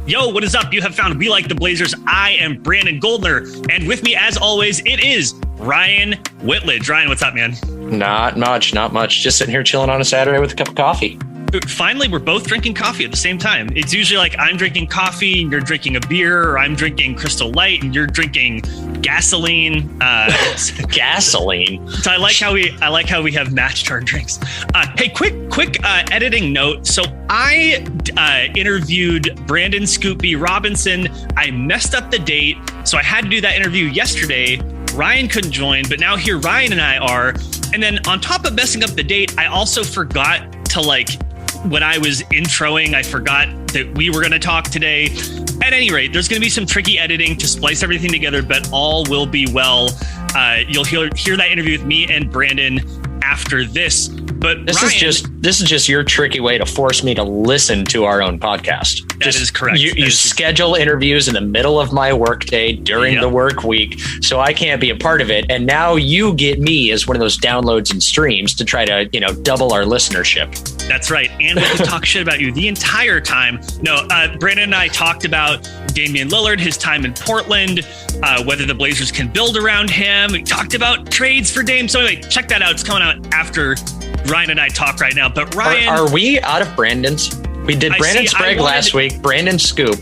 Yo, what is up? You have found We Like the Blazers. I am Brandon Goldner. And with me, as always, it is Ryan Whitledge. Ryan, what's up, man? Not much. Just sitting here chilling on a Saturday with a cup of coffee. Finally, we're both drinking coffee at the same time. It's usually like I'm drinking coffee and you're drinking a beer, or I'm drinking Crystal Light and you're drinking gasoline. Gasoline. So I like how we have matched our drinks. Hey, quick editing note. So I interviewed Brandon Scoop B. Robinson. I messed up the date, so I had to do that interview yesterday. Ryan couldn't join, but now here Ryan and I are. And then on top of messing up the date, I also forgot to when I was introing, I forgot that we were going to talk today. At any rate, there's going to be some tricky editing to splice everything together, but all will be well. You'll hear that interview with me and Brandon after this. But this is just your tricky way to force me to listen to our own podcast. That is correct. You schedule interviews in the middle of my workday during the work week, so I can't be a part of it. And now you get me as one of those downloads and streams to try to, double our listenership. That's right. And we can talk shit about you the entire time. No, Brandon and I talked about Damian Lillard, his time in Portland, whether the Blazers can build around him. We talked about trades for Dame. So anyway, check that out. It's coming out after Ryan and I talk right now. But Ryan, are we out of Brandon's? We did Brandon Sprague last week. Brandon Scoop.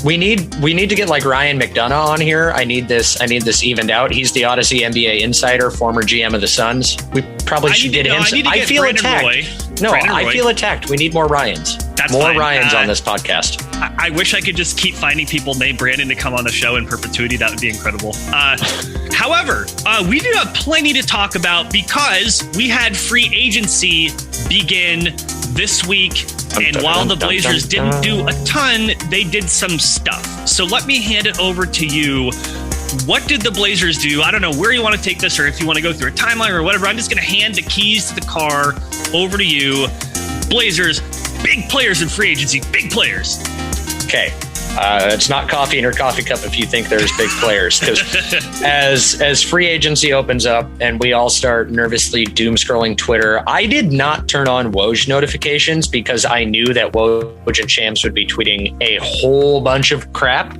We need to get like Ryan McDonough on here. I need this evened out. He's the Odyssey NBA insider, former GM of the Suns. We probably should get him. I feel attacked. I feel attacked. We need more Ryans. That's more fine. Ryans on this podcast. I wish I could just keep finding people named Brandon to come on the show in perpetuity. That would be incredible. However, we do have plenty to talk about because we had free agency begin this week. And while the Blazers didn't do a ton, they did some stuff. So let me hand it over to you. What did the Blazers do? I don't know where you want to take this or if you want to go through a timeline or whatever. I'm just going to hand the keys to the car over to you. Blazers, big players in free agency, big players. Okay. It's not coffee in your coffee cup if you think there's big players, because as free agency opens up and we all start nervously doom scrolling Twitter, I did not turn on Woj notifications because I knew that Woj and Shams would be tweeting a whole bunch of crap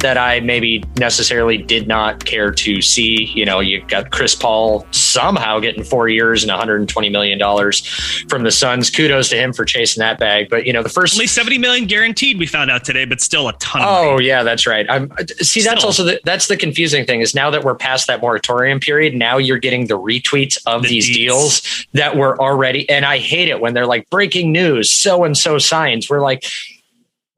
that I maybe necessarily did not care to see. You got Chris Paul somehow getting 4 years and $120 million from the Suns. Kudos to him for chasing that bag. But the first only $70 million guaranteed, we found out today, but still a ton. Oh yeah, that's right. That's also that's the confusing thing is now that we're past that moratorium period, now you're getting the retweets of these deals that were already. And I hate it when they're like breaking news, so-and-so signs. We're like,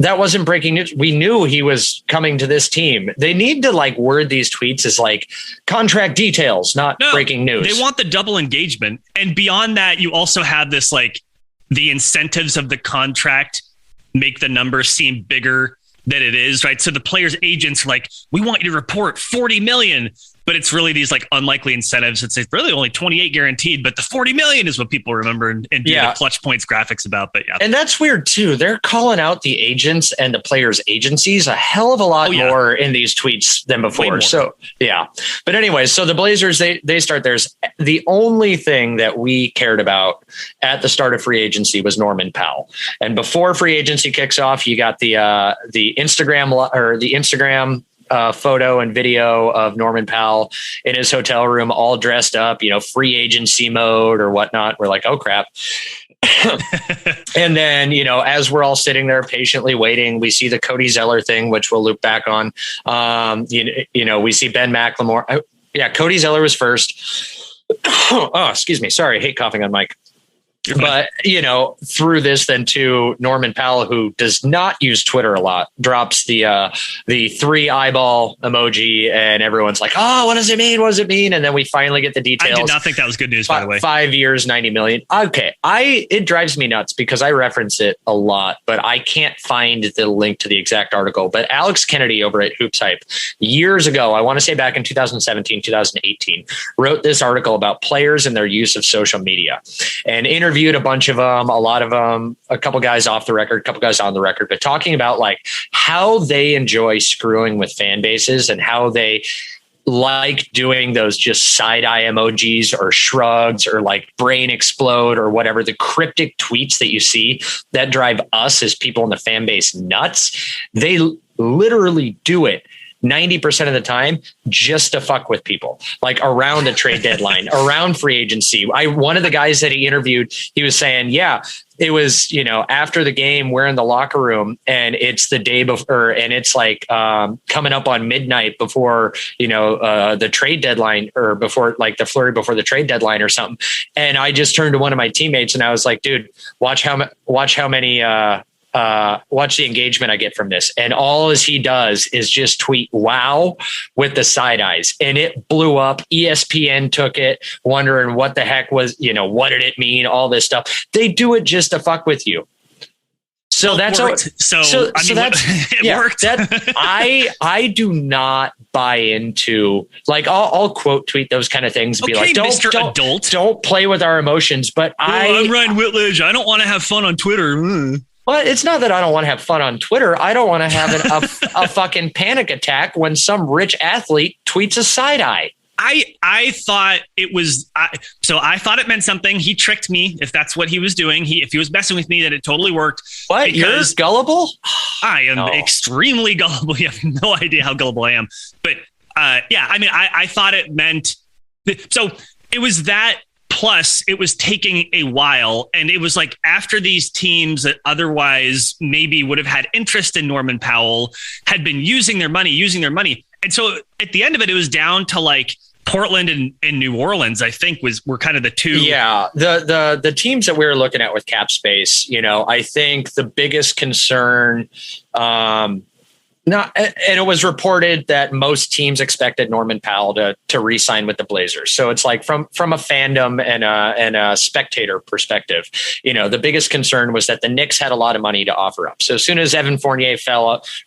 that wasn't breaking news. We knew he was coming to this team. They need to word these tweets as contract details, not breaking news. They want the double engagement. And beyond that, you also have this the incentives of the contract make the numbers seem bigger than it is, right? So the players' agents are like, we want you to report 40 million, but it's really these unlikely incentives. It's really only 28 guaranteed, but the 40 million is what people remember and do the clutch points graphics about. But yeah. And that's weird too. They're calling out the agents and the players' agencies a hell of a lot more in these tweets than before. So yeah. But anyway, so the Blazers, they start theirs. The only thing that we cared about at the start of free agency was Norman Powell. And before free agency kicks off, you got the Instagram photo and video of Norman Powell in his hotel room, all dressed up, free agency mode or whatnot. We're like, oh crap. And then, as we're all sitting there patiently waiting, we see the Cody Zeller thing, which we'll loop back on. We see Ben McLemore. Cody Zeller was first. Oh, excuse me. Sorry. I hate coughing on mic. But, through this then to Norman Powell, who does not use Twitter a lot, drops the 3 eyeball emoji and everyone's like, oh, what does it mean? What does it mean? And then we finally get the details. I did not think that was good news, by the way. 5 years, 90 million. Okay. It drives me nuts because I reference it a lot, but I can't find the link to the exact article. But Alex Kennedy over at Hoops Hype years ago, I want to say back in 2017, 2018, wrote this article about players and their use of social media and interviewed a bunch of them, a lot of them, a couple guys off the record, a couple guys on the record, but talking about how they enjoy screwing with fan bases and how they like doing those just side eye emojis or shrugs or like brain explode or whatever, the cryptic tweets that you see that drive us as people in the fan base nuts. They literally do it 90% of the time just to fuck with people, like around a trade deadline, around free agency. One of the guys that he interviewed, he was saying, yeah, it was, after the game, we're in the locker room and it's the day before, and it's like coming up on midnight before, the trade deadline, or before like the flurry before the trade deadline or something. And I just turned to one of my teammates and I was like, dude, watch the engagement I get from this. And all as he does is just tweet wow with the side eyes, and it blew up. ESPN took it, wondering what the heck was, what did it mean? All this stuff. They do it just to fuck with you. So that's worked. It worked. I do not buy into, like, I'll quote tweet those kind of things and be like, don't play with our emotions. But I'm Ryan Whitledge. I don't want to have fun on Twitter. Well, it's not that I don't want to have fun on Twitter. I don't want to have a fucking panic attack when some rich athlete tweets a side eye. I thought it was, so I thought it meant something. He tricked me. If that's what he was doing, if he was messing with me, then it totally worked. What? You're gullible? I am extremely gullible. You have no idea how gullible I am. But I thought it meant, so it was that. Plus, it was taking a while, and it was like after these teams that otherwise maybe would have had interest in Norman Powell had been using their money. And so at the end of it, it was down to like Portland and New Orleans, I think were kind of the two. Yeah. The teams that we were looking at with cap space, I think the biggest concern, and it was reported that most teams expected Norman Powell to re-sign with the Blazers. So it's like from a fandom and a spectator perspective, the biggest concern was that the Knicks had a lot of money to offer up. So as soon as Evan Fournier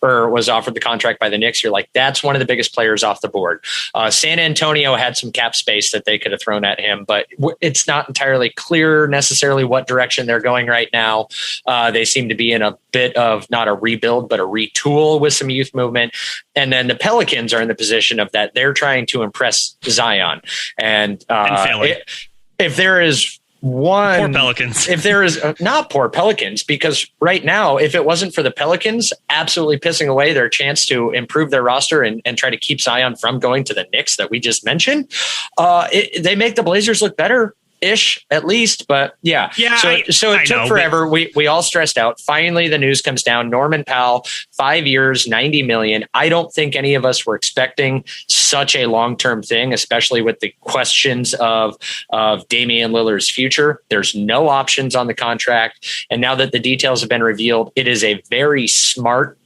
was offered the contract by the Knicks, you're like, that's one of the biggest players off the board. San Antonio had some cap space that they could have thrown at him, but it's not entirely clear necessarily what direction they're going right now. They seem to be in a bit of not a rebuild, but a retool with some youth movement. And then the Pelicans are in the position of that they're trying to impress Zion. And if there is one poor Pelicans, if there is not poor Pelicans, because right now, if it wasn't for the Pelicans absolutely pissing away their chance to improve their roster and try to keep Zion from going to the Knicks that we just mentioned, they make the Blazers look better. Ish, at least, but yeah. So it took forever. We all stressed out. Finally, the news comes down. Norman Powell, 5 years, $90 million. I don't think any of us were expecting such a long-term thing, especially with the questions of Damian Lillard's future. There's no options on the contract, and now that the details have been revealed, it is a very smart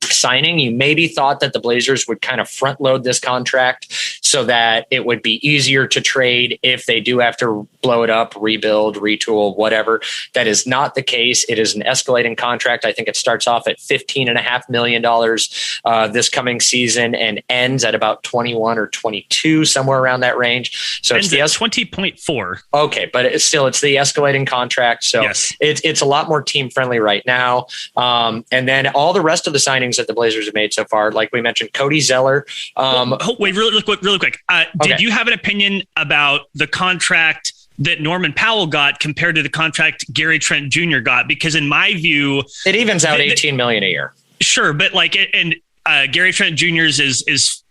signing. You maybe thought that the Blazers would kind of front load this contract so that it would be easier to trade if they do have to blow it up, rebuild, retool, whatever. That is not the case. It is an escalating contract. I think it starts off at $15.5 million this coming season and ends at about 21 or 22, somewhere around that range. So ends it's the 20.4. Okay, but it's the escalating contract. So yes. It's a lot more team friendly right now. And then all the rest of the signings that the Blazers have made so far, like we mentioned, Cody Zeller. Wait, really quick. Did you have an opinion about the contract that Norman Powell got compared to the contract Gary Trent Jr. got? Because in my view, it evens out $18 million a year. Sure, but Gary Trent Jr.'s is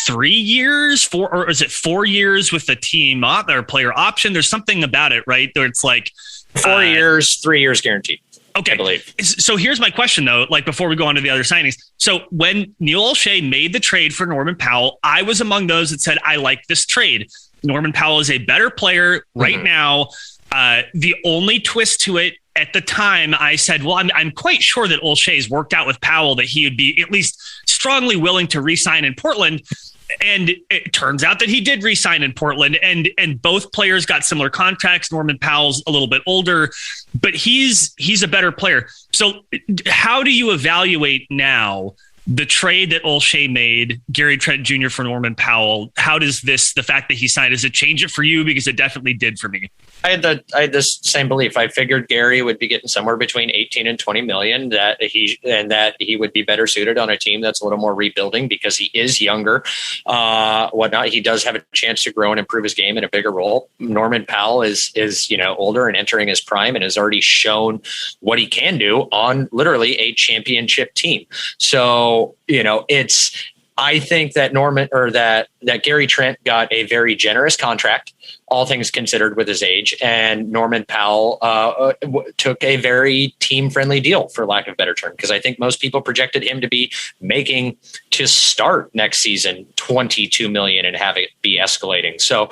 3 years, or is it 4 years with the team or player option? There's something about it, right? Where it's like 4 years, 3 years guaranteed. Okay. I believe. So here's my question, though, before we go on to the other signings. So when Neil Olshey made the trade for Norman Powell, I was among those that said, I like this trade. Norman Powell is a better player right now. The only twist to it at the time, I said, well, I'm quite sure that Olshey's worked out with Powell, that he would be at least strongly willing to re-sign in Portland. And it turns out that he did re-sign in Portland, and both players got similar contracts. Norman Powell's a little bit older, but he's a better player. So how do you evaluate now the trade that Olshey made, Gary Trent Jr. for Norman Powell? How does the fact that he signed, does it change it for you? Because it definitely did for me. I had this same belief. I figured Gary would be getting somewhere between 18 and 20 million, that he would be better suited on a team that's a little more rebuilding because he is younger, whatnot. He does have a chance to grow and improve his game in a bigger role. Norman Powell is older and entering his prime and has already shown what he can do on literally a championship team. So, I think that that Gary Trent got a very generous contract, all things considered, with his age, and Norman Powell took a very team-friendly deal, for lack of a better term, because I think most people projected him to be making, to start next season, $22 million and have it be escalating. So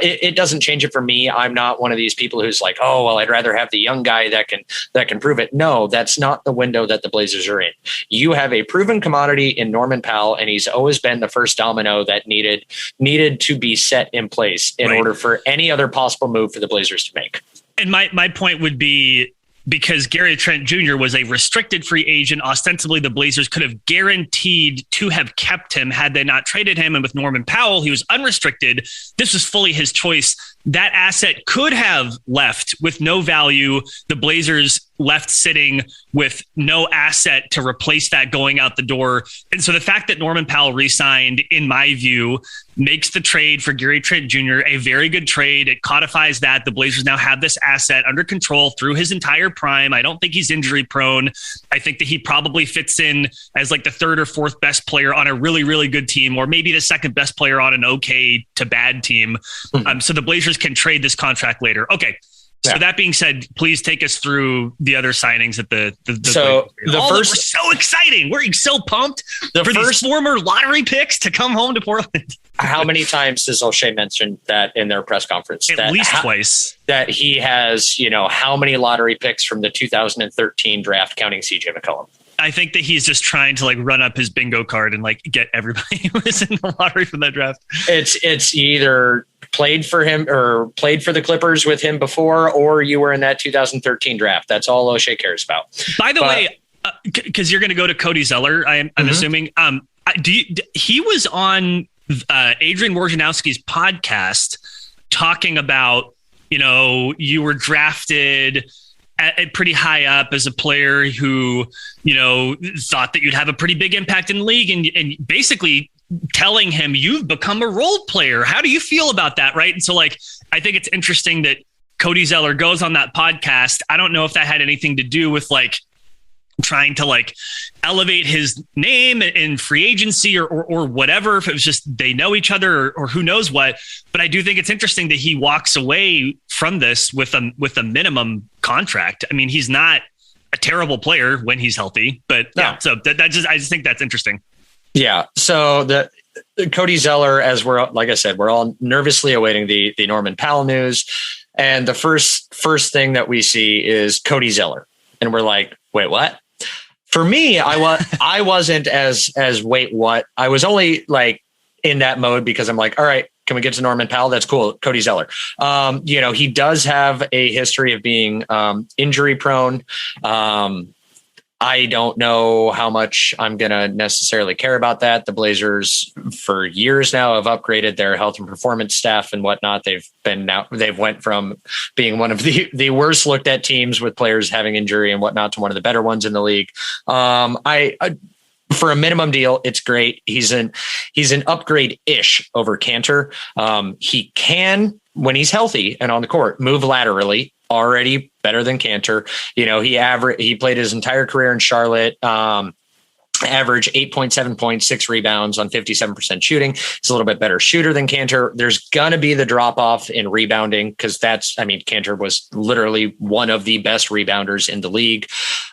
it doesn't change it for me. I'm not one of these people who's like, oh, well, I'd rather have the young guy that can prove it. No, that's not the window that the Blazers are in. You have a proven commodity in Norman Powell, and he's always been the first domino that needed to be set in place in order for any other possible move for the Blazers to make. And my point would be, because Gary Trent Jr. was a restricted free agent, ostensibly the Blazers could have guaranteed to have kept him had they not traded him. And with Norman Powell, he was unrestricted. This was fully his choice. That asset could have left with no value. The Blazers left sitting with no asset to replace that going out the door. And so the fact that Norman Powell re-signed, in my view, makes the trade for Gary Trent Jr. a very good trade. It codifies that the Blazers now have this asset under control through his entire prime. I don't think he's injury prone. I think that he probably fits in as like the third or fourth best player on a really, really good team, or maybe the second best player on an okay to bad team. So the Blazers can trade this contract later. Okay. So that being said, please take us through the other signings at the first. We're so exciting. We're so pumped for these former lottery picks to come home to Portland. How many times does O'Shea mention that in their press conference? At least twice. That he has, how many lottery picks from the 2013 draft, counting CJ McCollum? I think that he's just trying to run up his bingo card and get everybody who was in the lottery from that draft. It's either played for him or played for the Clippers with him before, or you were in that 2013 draft. That's all O'Shea cares about. By the way, because you're going to go to Cody Zeller, I'm assuming. He was on Adrian Wojnarowski's podcast talking about, you were drafted at pretty high up as a player who, thought that you'd have a pretty big impact in the league, and basically telling him you've become a role player. How do you feel about that? Right. And so I think it's interesting that Cody Zeller goes on that podcast. I don't know if that had anything to do with trying to elevate his name in free agency or whatever, if it was just they know each other or who knows what. But I do think it's interesting that he walks away from this with a minimum contract. I mean, he's not a terrible player when he's healthy, but I just think that's interesting. Yeah. So the Cody Zeller, as like I said, we're all nervously awaiting the Norman Powell news. And the first thing that we see is Cody Zeller. And we're like, wait, what? For me, I wasn't as wait, what? I was only in that mode because I'm like, all right, can we get to Norman Powell? That's cool. Cody Zeller. He does have a history of being injury prone. I don't know how much I'm going to necessarily care about that. The Blazers for years now have upgraded their health and performance staff and whatnot. They've went from being one of the worst looked at teams with players having injury and whatnot to one of the better ones in the league. For a minimum deal, it's great. He's an upgrade-ish over Cantor. He can, when he's healthy and on the court, move laterally. Already better than Cantor. He played his entire career in Charlotte, average 8.7 points, 6 rebounds on 57% shooting. He's a little bit better shooter than Cantor. There's going to be the drop off in rebounding because Cantor was literally one of the best rebounders in the league.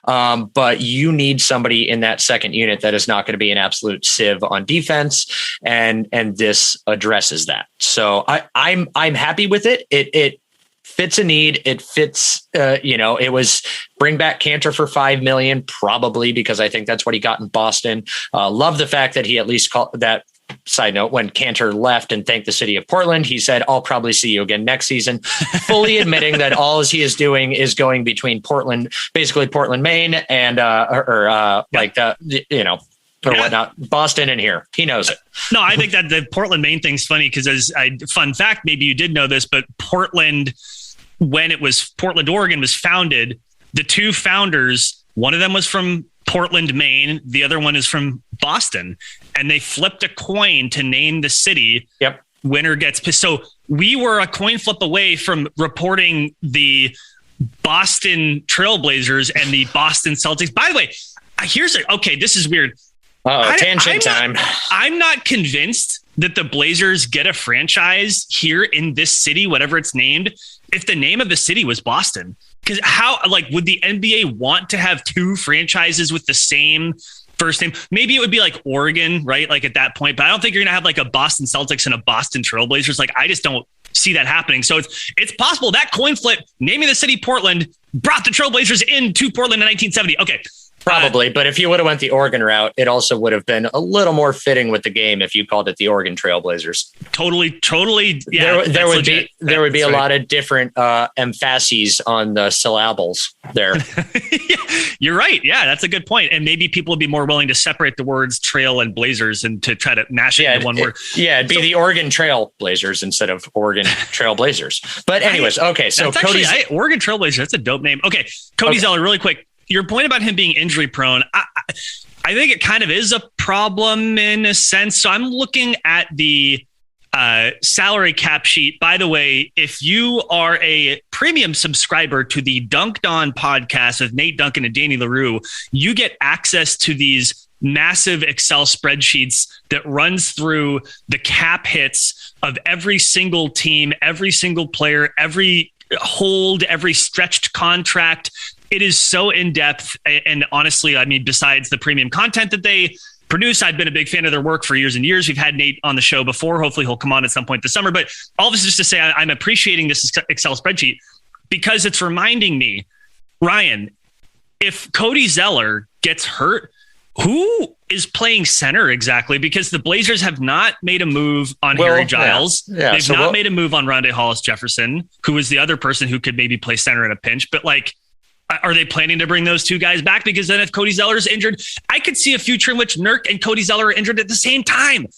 But you need somebody in that second unit that is not going to be an absolute sieve on defense. And this addresses that. So I'm happy with it. It fits a need. It fits, it was bring back Cantor for $5 million, probably because I think that's what he got in Boston. Love the fact that he at least called that. Side note, when Cantor left and thanked the city of Portland, he said, I'll probably see you again next season, fully admitting that all he is doing is going between Portland, Maine and, whatnot, Boston and here. He knows it. No, I think that the Portland, Maine thing's funny because fun fact, maybe you did know this, but Portland when it was Portland, Oregon was founded, the two founders, one of them was from Portland, Maine. The other one is from Boston, and they flipped a coin to name the city. Yep. Winner gets pissed. So we were a coin flip away from reporting the Boston Trailblazers and the Boston Celtics. By the way, this is weird. Tangent time. I'm not convinced that the Blazers get a franchise here in this city, whatever it's named, if the name of the city was Boston. Because would the NBA want to have two franchises with the same first name? Maybe it would be like Oregon, right? Like at that point, but I don't think you're going to have like a Boston Celtics and a Boston Trailblazers. Like, I just don't see that happening. So it's possible that coin flip, naming the city Portland, brought the Trailblazers into Portland in 1970. Okay. Probably, but if you would have went the Oregon route, it also would have been a little more fitting with the game if you called it the Oregon Trailblazers. Totally. Yeah, there would be a lot of different emphases on the syllables there. You're right. Yeah, that's a good point. And maybe people would be more willing to separate the words trail and blazers and to try to mash it into one word. It'd be the Oregon Trailblazers instead of Oregon Trailblazers. But anyways, okay. So Oregon Trailblazers, that's a dope name. Okay, Cody Zeller, really quick. Your point about him being injury prone, I think it kind of is a problem in a sense. So I'm looking at the salary cap sheet. By the way, if you are a premium subscriber to the Dunked On podcast with Nate Duncan and Danny LaRue, you get access to these massive Excel spreadsheets that runs through the cap hits of every single team, every single player, every hold, every stretched contract. It is so in-depth. And honestly, I mean, besides the premium content that they produce, I've been a big fan of their work for years and years. We've had Nate on the show before. Hopefully he'll come on at some point this summer. But all this is just to say I'm appreciating this Excel spreadsheet because it's reminding me, Ryan, if Cody Zeller gets hurt, who is playing center exactly? Because the Blazers have not made a move on Harry Giles. They've not made a move on Rondé Hollis-Jefferson, who is the other person who could maybe play center in a pinch. But like, are they planning to bring those two guys back? Because then if Cody Zeller is injured, I could see a future in which Nurk and Cody Zeller are injured at the same time.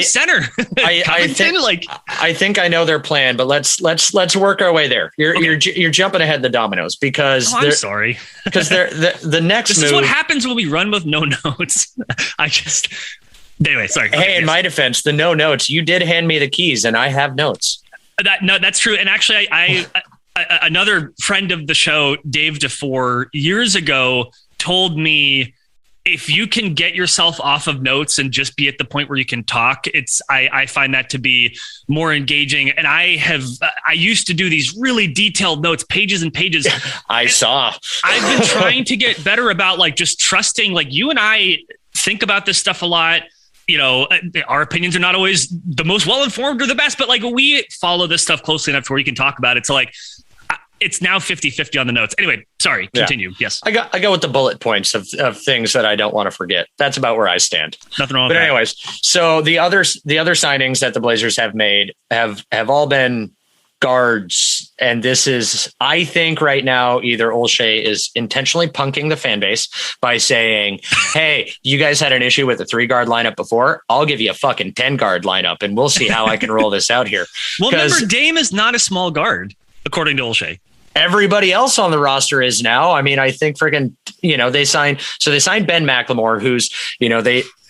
Center. I think I know their plan, but let's work our way there. You're jumping ahead the dominoes because I'm sorry. Because the next this move is what happens when we run with no notes. Anyway, sorry. Hey, in my defense, the no notes, you did hand me the keys and I have notes. That's true. And actually I another friend of the show, Dave DeFore, years ago told me, if you can get yourself off of notes and just be at the point where you can talk, I find that to be more engaging. And I used to do these really detailed notes, pages and pages. I've been trying to get better about like just trusting, like you and I think about this stuff a lot. You know, our opinions are not always the most well-informed or the best, but like we follow this stuff closely enough to where we can talk about it. So like, it's now 50-50 on the notes. Anyway, sorry, continue. Yeah. Yes. I go with the bullet points of things that I don't want to forget. That's about where I stand. Nothing wrong with that. But anyways, so the other signings that the Blazers have made have all been guards. And this is, I think right now, either Olshey is intentionally punking the fan base by saying, hey, you guys had an issue with a 3-guard lineup before. I'll give you a fucking 10-guard lineup and we'll see how I can roll this out here. Well, remember, Dame is not a small guard, according to Olshey. Everybody else on the roster is now. I mean, I think they signed Ben McLemore, who's,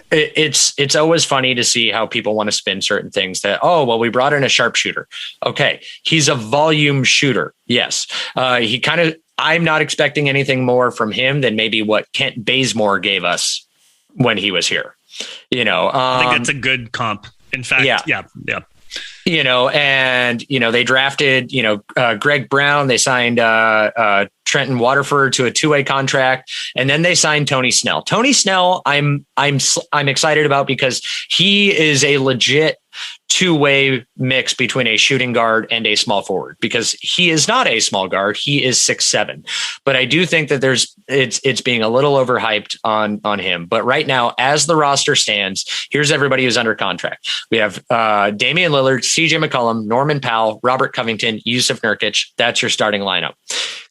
it's always funny to see how people want to spin certain things that, we brought in a sharpshooter. Okay. He's a volume shooter. Yes. I'm not expecting anything more from him than maybe what Kent Bazemore gave us when he was here. I think that's a good comp. In fact, yeah. They drafted, Greg Brown, they signed Trenton Waterford to a 2-way contract, and then they signed Tony Snell. Tony Snell, I'm excited about because he is a legit 2-way mix between a shooting guard and a small forward, because he is not a small guard. He is 6'7", but I do think that it's being a little overhyped on him. But right now, as the roster stands, here's everybody who's under contract. We have Damian Lillard, CJ McCollum, Norman Powell, Robert Covington, Yusuf Nurkic. That's your starting lineup.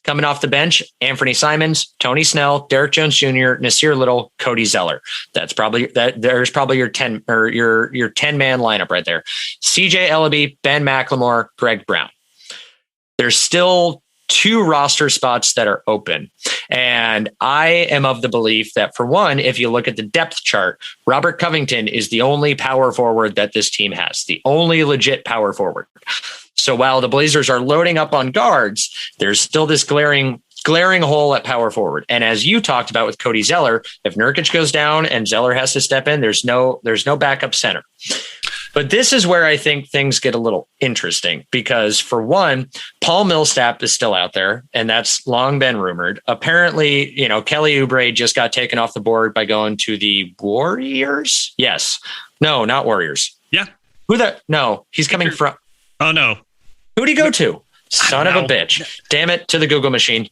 Coming off the bench, Anthony Simons, Tony Snell, Derek Jones Jr., Nasir Little, Cody Zeller. There's probably your 10 or your 10-man lineup right there. CJ Ellaby, Ben McLemore, Greg Brown. there's still 2 roster spots that are open. And I am of the belief that, for one, if you look at the depth chart, Robert Covington is the only power forward that this team has, the only legit power forward. So while the Blazers are loading up on guards, there's still this glaring hole at power forward. And as you talked about with Cody Zeller, if Nurkic goes down and Zeller has to step in, there's no backup center. But this is where I think things get a little interesting because, for one, Paul Millsap is still out there, and that's long been rumored. Apparently, Kelly Oubre just got taken off the board by going to the Warriors. Yes. No, not Warriors. Yeah. No, he's coming from. Oh, no. Who'd he go to? Son of a bitch. Damn it, to the Google machine.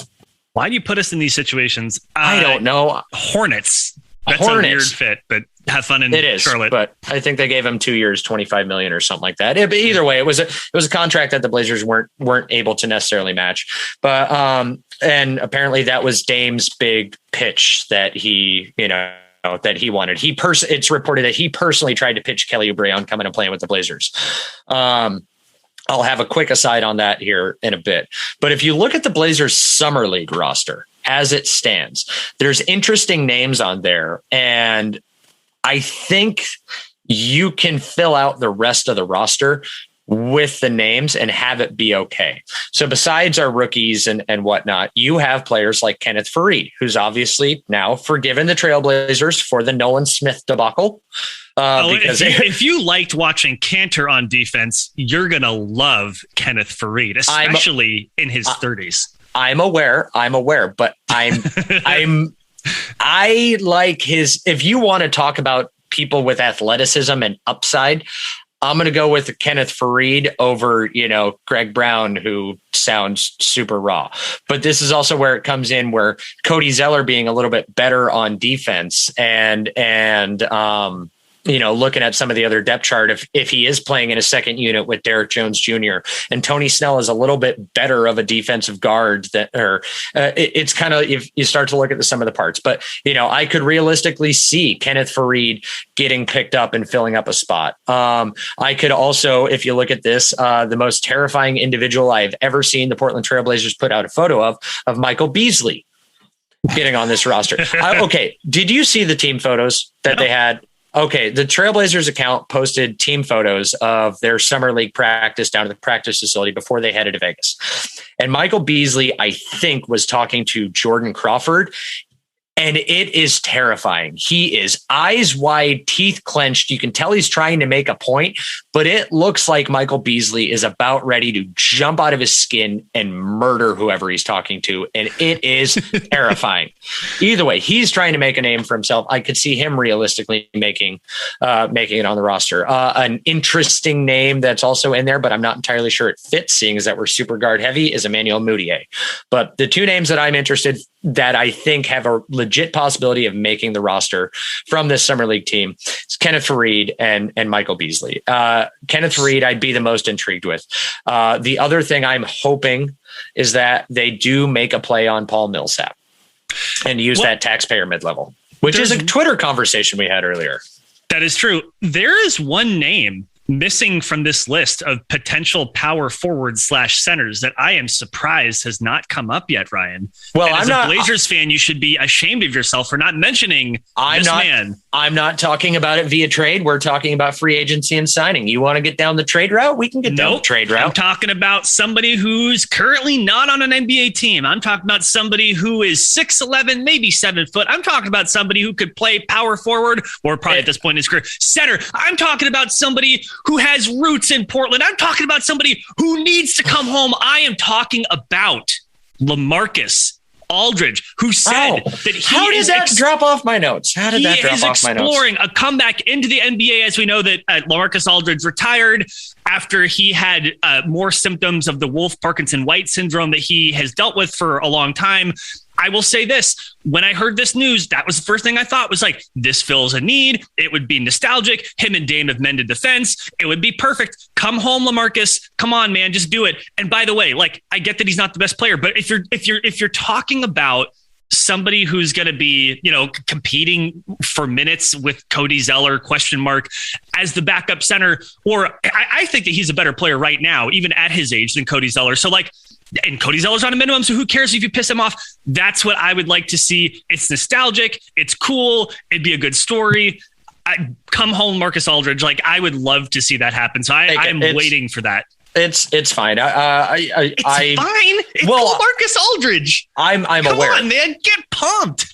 Why do you put us in these situations? I don't know. Hornets. That's a weird fit, but have fun in Charlotte. But I think they gave him 2 years, $25 million or something like that. But either way, it was a contract that the Blazers weren't able to necessarily match. But and apparently that was Dame's big pitch that he wanted. It's reported that he personally tried to pitch Kelly Oubre on coming and playing with the Blazers. I'll have a quick aside on that here in a bit. But if you look at the Blazers Summer League roster as it stands, there's interesting names on there. And I think you can fill out the rest of the roster with the names and have it be okay. So besides our rookies and whatnot, you have players like Kenneth Faried, who's obviously now forgiven the Trailblazers for the Nolan Smith debacle. Because if you liked watching Cantor on defense, you're going to love Kenneth Faried, especially in his 30s. I'm aware, but I like his, if you want to talk about people with athleticism and upside, I'm going to go with Kenneth Faried over, Greg Brown, who sounds super raw. But this is also where it comes in, where Cody Zeller being a little bit better on defense and looking at some of the other depth chart, if he is playing in a second unit with Derek Jones Jr. and Tony Snell is a little bit better of a defensive guard it's kind of, if you start to look at some of the parts, but I could realistically see Kenneth Faried getting picked up and filling up a spot. I could also, if you look at this, the most terrifying individual I've ever seen the Portland Trailblazers put out a photo of Michael Beasley getting on this roster. Okay. Did you see the team photos that they had? Okay, the Trailblazers account posted team photos of their summer league practice down at the practice facility before they headed to Vegas. And Michael Beasley, I think, was talking to Jordan Crawford. And it is terrifying. He is eyes wide, teeth clenched. You can tell he's trying to make a point, but it looks like Michael Beasley is about ready to jump out of his skin and murder whoever he's talking to. And it is terrifying. Either way, he's trying to make a name for himself. I could see him realistically making it on the roster. An interesting name that's also in there, but I'm not entirely sure it fits, seeing as that we're super guard heavy, is Emmanuel Mudiay. But the 2 names that I'm interested that I think have a legit possibility of making the roster from this summer league team is Kenneth Faried and Michael Beasley. Kenneth Faried, I'd be the most intrigued with. The other thing I'm hoping is that they do make a play on Paul Millsap and use that taxpayer mid-level, which is a Twitter conversation we had earlier. That is true. There is one name missing from this list of potential power forwards / centers that I am surprised has not come up yet, Ryan. Well, as a Blazers fan, you should be ashamed of yourself for not mentioning this man. I'm not talking about it via trade. We're talking about free agency and signing. You want to get down the trade route? We can get down the trade route. I'm talking about somebody who's currently not on an NBA team. I'm talking about somebody who is 6'11", maybe 7 foot. I'm talking about somebody who could play power forward or probably at this point in his career, center. I'm talking about somebody who has roots in Portland. I'm talking about somebody who needs to come home. I am talking about LaMarcus Aldridge, who said that he How did that drop off my notes? How did that drop off my notes? He is exploring a comeback into the NBA. As we know that LaMarcus Aldridge retired after he had more symptoms of the Wolff-Parkinson-White syndrome that he has dealt with for a long time. I will say this. When I heard this news, that was the first thing I thought was like, this fills a need. It would be nostalgic. Him and Dame have mended the fence. It would be perfect. Come home, LaMarcus. Come on, man. Just do it. And by the way, like, I get that he's not the best player, but if you're talking about somebody who's going to be, competing for minutes with Cody Zeller, ? As the backup center, or I think that he's a better player right now, even at his age, than Cody Zeller. So like, And Cody Zeller's on a minimum, so who cares if you piss him off? That's what I would like to see. It's nostalgic. It's cool. It'd be a good story. Come home, Marcus Aldridge. Like, I would love to see that happen. So I'm waiting for that. It's fine. It's fine. It's Marcus Aldridge. I'm aware. Come on, man, get pumped.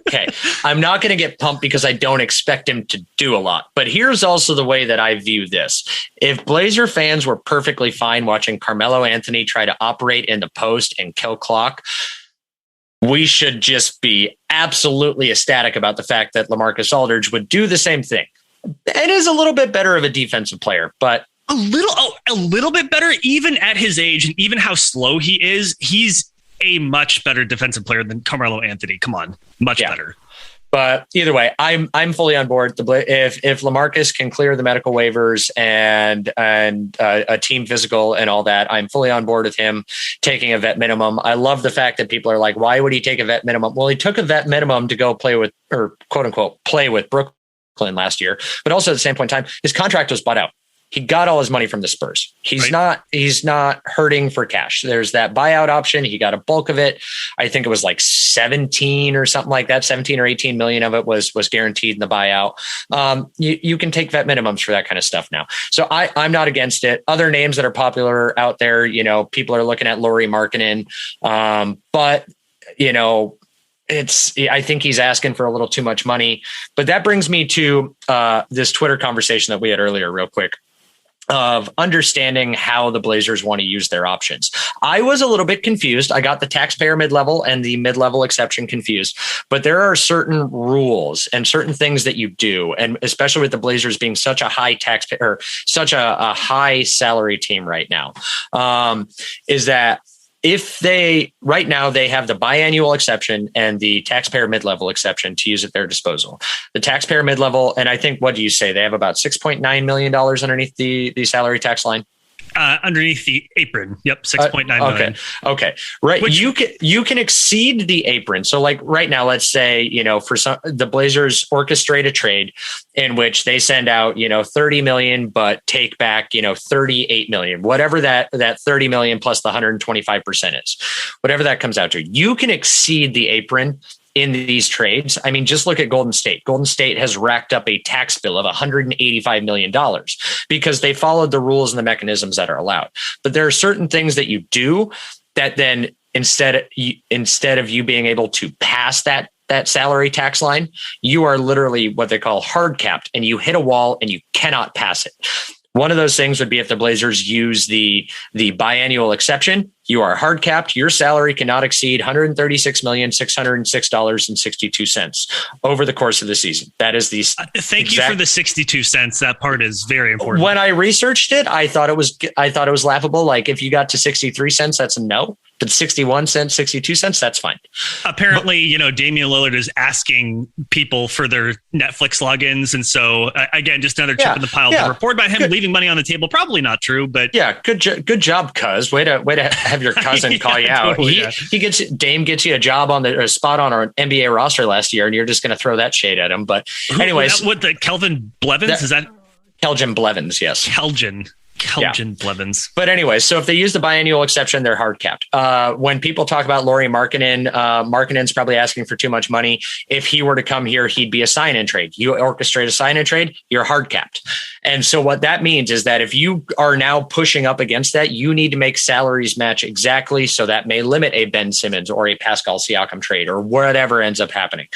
Okay, I'm not going to get pumped because I don't expect him to do a lot. But here's also the way that I view this. If Blazer fans were perfectly fine watching Carmelo Anthony try to operate in the post and kill clock, we should just be absolutely ecstatic about the fact that LaMarcus Aldridge would do the same thing. And is a little bit better of a defensive player, but a little bit better, even at his age and even how slow he is. He's a much better defensive player than Carmelo Anthony. Come on, much better. But either way, I'm fully on board. If LaMarcus can clear the medical waivers and a team physical and all that, I'm fully on board with him taking a vet minimum. I love the fact that people are like, why would he take a vet minimum? Well, he took a vet minimum to go play with, or quote unquote, play with Brooklyn last year. But also at the same point in time, his contract was bought out. He got all his money from the Spurs. He's not hurting for cash. There's that buyout option. He got a bulk of it. I think it was like 17 or something like that. 17 or 18 million of it was guaranteed in the buyout. You can take vet minimums for that kind of stuff now. So I'm not against it. Other names that are popular out there, people are looking at Lauri Markkanen. But I think he's asking for a little too much money. But that brings me to this Twitter conversation that we had earlier real quick, of understanding how the Blazers want to use their options. I was a little bit confused. I got the taxpayer mid-level and the mid-level exception confused, but there are certain rules and certain things that you do. And especially with the Blazers being such a high taxpayer, or such a high salary team right now, is that if right now they have the biannual exception and the taxpayer mid-level exception to use at their disposal. The taxpayer mid-level, and I think, what do you say? They have about $6.9 million underneath the salary tax line. Underneath the apron. Yep. 6.9 million. Okay. Right. You can exceed the apron. So like right now, let's say, for the Blazers orchestrate a trade in which they send out, 30 million, but take back, 38 million, whatever that 30 million plus the 125% is, whatever that comes out to. You can exceed the apron in these trades. I mean, just look at Golden State. Golden State has racked up a tax bill of $185 million because they followed the rules and the mechanisms that are allowed. But there are certain things that you do that then instead of you being able to pass that salary tax line, you are literally what they call hard capped, and you hit a wall and you cannot pass it. One of those things would be if the Blazers use the biannual exception. You are hard capped. Your salary cannot exceed $136,606.62 over the course of the season. That is the thank you for the 62 cents. That part is very important. When I researched it, I thought it was laughable. Like if you got to 63 cents, that's a no. But 61 cents, 62 cents, that's fine. Apparently, Damian Lillard is asking people for their Netflix logins. And so again, just another chip in the pile. The report about him leaving money on the table, probably not true, but good job, cuz. Way to have your cousin call you out. Dame gets you a job on a spot on our NBA roster last year, and you're just going to throw that shade at him. But anyways, what the Kelvin Blevins is that? Kelvin Blevins, yes. Kelvin Blevins. But anyway, so if they use the biannual exception, they're hard capped. When people talk about Lauri Markkanen, Markkanen's probably asking for too much money. If he were to come here, he'd be a sign-in trade. You orchestrate a sign-in trade, you're hard capped. And so what that means is that if you are now pushing up against that, you need to make salaries match exactly. So that may limit a Ben Simmons or a Pascal Siakam trade or whatever ends up happening.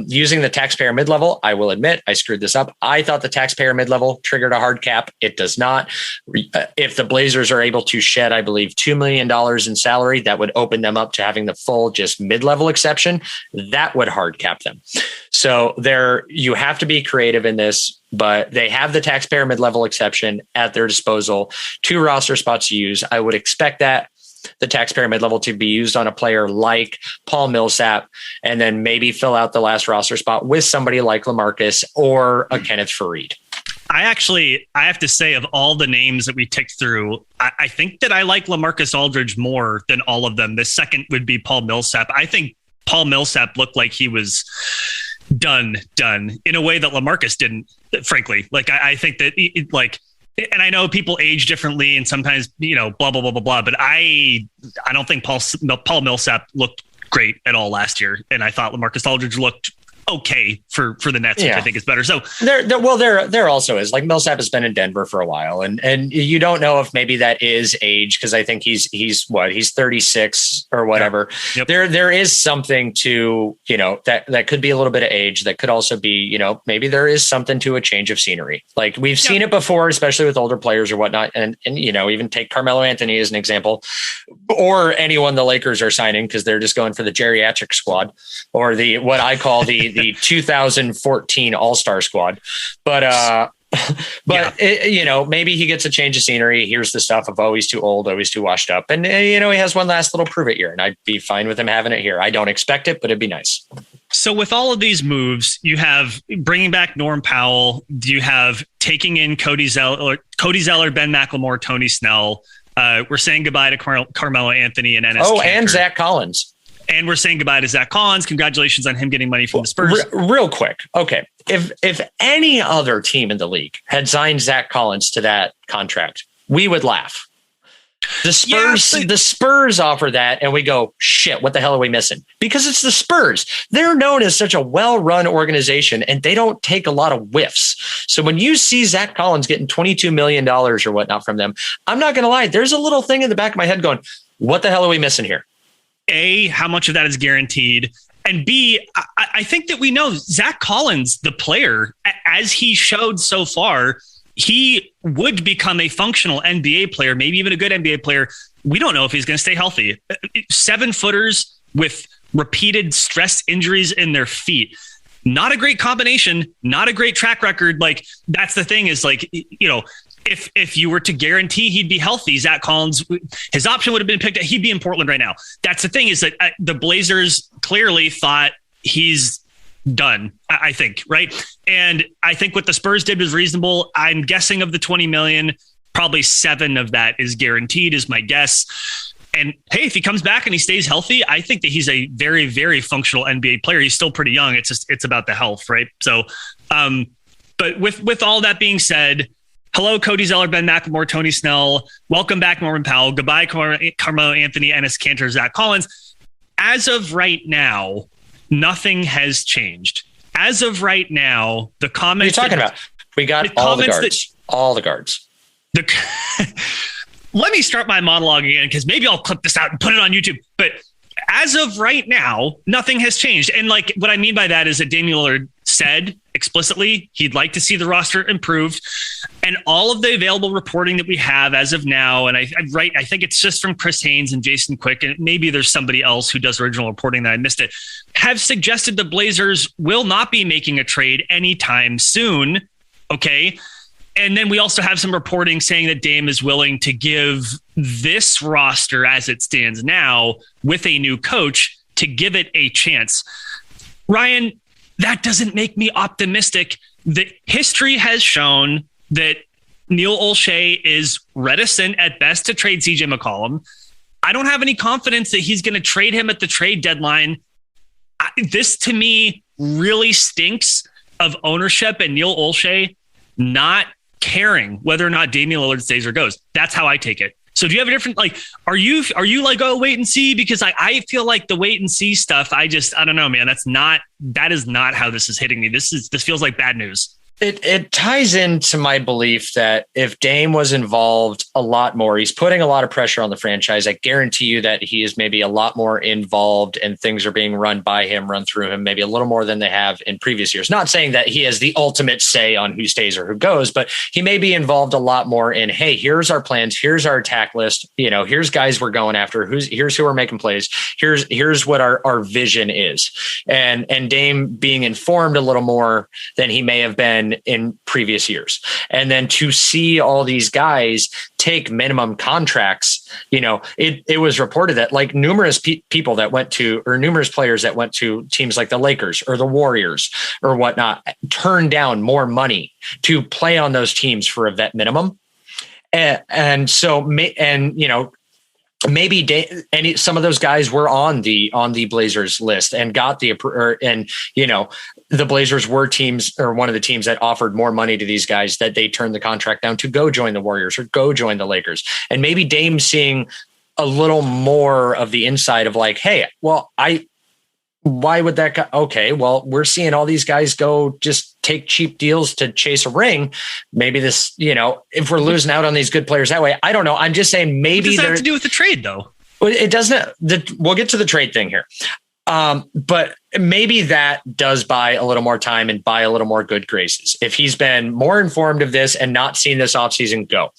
Using the taxpayer mid-level, I will admit I screwed this up. I thought the taxpayer mid-level triggered a hard cap. It does not. If the Blazers are able to shed, I believe, $2 million in salary, that would open them up to having the full just mid-level exception. That would hard cap them. So you have to be creative in this, but they have the taxpayer mid-level exception at their disposal. 2 roster spots to use. I would expect that the taxpayer mid-level to be used on a player like Paul Millsap, and then maybe fill out the last roster spot with somebody like LaMarcus or a Kenneth Faried. I have to say, of all the names that we ticked through, I think that I like LaMarcus Aldridge more than all of them. The second would be Paul Millsap. I think Paul Millsap looked like he was done in a way that LaMarcus didn't, frankly. Like, I think that and I know people age differently and sometimes, blah, blah, blah, blah, blah. But I don't think Paul Millsap looked great at all last year. And I thought LaMarcus Aldridge looked okay for the Nets, which I think is better. So there also is, like, Millsap has been in Denver for a while, and you don't know if maybe that is age, because I think he's 36 or whatever. Yep. There is something to, that could be a little bit of age. That could also be, maybe there is something to a change of scenery. Like, we've seen it before, especially with older players or whatnot. And even take Carmelo Anthony as an example, or anyone the Lakers are signing, because they're just going for the geriatric squad, or what I call the 2014 All-Star squad. But maybe he gets a change of scenery. Here's the stuff of, he's too old, he's too washed up. And, he has one last little prove it year, and I'd be fine with him having it here. I don't expect it, but it'd be nice. So with all of these moves, you have bringing back Norm Powell, you have taking in Cody Zeller, Ben McLemore, Tony Snell. We're saying goodbye to Carmelo Anthony and Enes Kanter. And Zach Collins. And we're saying goodbye to Zach Collins. Congratulations on him getting money from the Spurs. Real quick. Okay. If any other team in the league had signed Zach Collins to that contract, we would laugh. The Spurs offer that, and we go, shit, what the hell are we missing? Because it's the Spurs. They're known as such a well-run organization, and they don't take a lot of whiffs. So when you see Zach Collins getting $22 million or whatnot from them, I'm not going to lie, there's a little thing in the back of my head going, what the hell are we missing here? A, how much of that is guaranteed? And B, I think that we know Zach Collins, the player, as he showed so far, he would become a functional NBA player, maybe even a good NBA player. We don't know if he's going to stay healthy. 7-footers with repeated stress injuries in their feet. Not a great combination, not a great track record. Like, that's the thing is, like, if you were to guarantee he'd be healthy, Zach Collins, his option would have been picked. He'd be in Portland right now. That's the thing is that the Blazers clearly thought he's done, I think. Right. And I think what the Spurs did was reasonable. I'm guessing of the 20 million, probably 7 of that is guaranteed is my guess. And hey, if he comes back and he stays healthy, I think that he's a very, very functional NBA player. He's still pretty young. It's about the health. Right. So, but with all that being said, hello, Cody Zeller, Ben McLemore, Tony Snell. Welcome back, Norman Powell. Goodbye, Carmelo Anthony, Enes Kanter, Zach Collins. As of right now, nothing has changed. As of right now, the comments... What are you talking about? We got all the guards. All the guards. Let me start my monologue again, because maybe I'll clip this out and put it on YouTube. But as of right now, nothing has changed. And like what I mean by that is that Damian Lillard said explicitly he'd like to see the roster improved, and all of the available reporting that we have as of now, and I think it's just from Chris Haynes and Jason Quick, and maybe there's somebody else who does original reporting that I missed it, have suggested the Blazers will not be making a trade anytime soon. Okay. And then we also have some reporting saying that Dame is willing to give this roster as it stands now with a new coach to give it a chance. Ryan, that doesn't make me optimistic. The history has shown that Neil Olshey is reticent at best to trade CJ McCollum. I don't have any confidence that he's going to trade him at the trade deadline. This to me really stinks of ownership and Neil Olshey not caring whether or not Damian Lillard stays or goes. That's how I take it. So do you have a different, like, are you like, oh, wait and see? Because I feel like the wait and see stuff, I don't know, man. That is not how this is hitting me. This feels like bad news. It ties into my belief that if Dame was involved a lot more, he's putting a lot of pressure on the franchise. I guarantee you that he is maybe a lot more involved and things are being run by him, run through him, maybe a little more than they have in previous years. Not saying that he has the ultimate say on who stays or who goes, but he may be involved a lot more in, hey, here's our plans. Here's our attack list. Here's guys we're going after. Here's who we're making plays. Here's what our vision is. And Dame being informed a little more than he may have been in previous years. And then to see all these guys take minimum contracts, it was reported that like numerous people that went to, or numerous players that went to teams like the Lakers or the Warriors or whatnot, turned down more money to play on those teams for a vet minimum. maybe some of those guys were on the Blazers list and got the Blazers were teams, or one of the teams that offered more money to these guys, that they turned the contract down to go join the Warriors or go join the Lakers. And maybe Dame's seeing a little more of the inside of like, hey, well, why would that guy? Okay, well, we're seeing all these guys go just take cheap deals to chase a ring. Maybe this, if we're losing out on these good players that way, I don't know. I'm just saying maybe what does that have to do with the trade though? It doesn't. We'll get to the trade thing here. But maybe that does buy a little more time and buy a little more good graces. If he's been more informed of this and not seen this offseason go,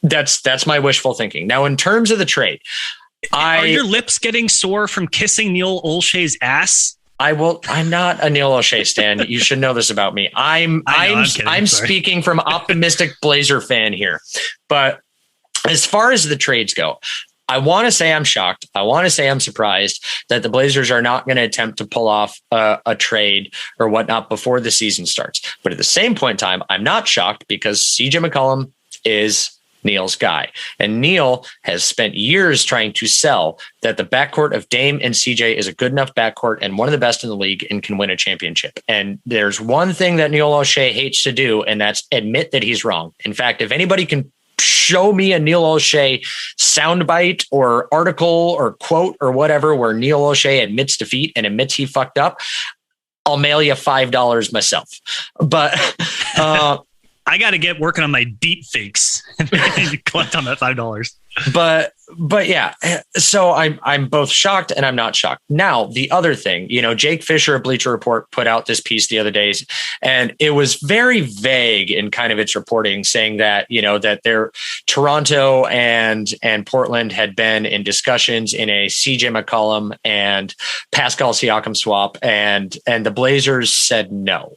that's my wishful thinking. Now, in terms of the trade, are your lips getting sore from kissing Neil Olshey's ass? I'm not a Neil Olshey stan. You should know this about me. I'm speaking from optimistic Blazer fan here. But as far as the trades go, I want to say I'm shocked. I want to say I'm surprised that the Blazers are not going to attempt to pull off a trade or whatnot before the season starts. But at the same point in time, I'm not shocked because CJ McCollum is Neil's guy. And Neil has spent years trying to sell that the backcourt of Dame and CJ is a good enough backcourt and one of the best in the league and can win a championship. And there's one thing that Neil Olshey hates to do, and that's admit that he's wrong. In fact, if anybody can show me a Neil Olshey soundbite or article or quote or whatever where Neil Olshey admits defeat and admits he fucked up, I'll mail you $5 myself. But I got to get working on my deep fakes and collect on that $5. But yeah, so I'm both shocked and I'm not shocked. Now, the other thing, Jake Fisher of Bleacher Report put out this piece the other days, and it was very vague in kind of its reporting, saying that, that their Toronto and Portland had been in discussions in a CJ McCollum and Pascal Siakam swap, and the Blazers said no.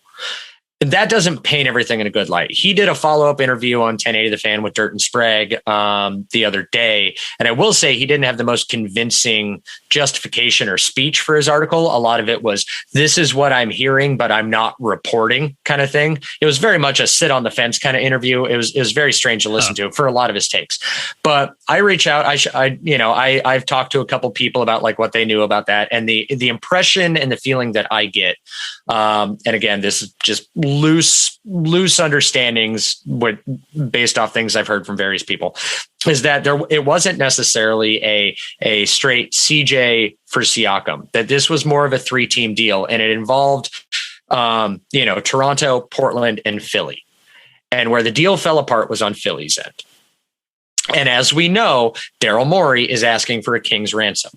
That doesn't paint everything in a good light. He did a follow-up interview on 1080 The Fan with Dirt and Sprague the other day. And I will say he didn't have the most convincing justification or speech for his article. A lot of it was, this is what I'm hearing, but I'm not reporting kind of thing. It was very much a sit on the fence kind of interview. It was very strange to listen to for a lot of his takes. But I reach out. I've talked to a couple people about like what they knew about that. And the impression and the feeling that I get, and again, this is just loose understandings based off things I've heard from various people, is that it wasn't necessarily a straight CJ for Siakam, that this was more of a 3-team deal, and it involved Toronto, Portland, and Philly. And where the deal fell apart was on Philly's end. And as we know, Daryl Morey is asking for a king's ransom.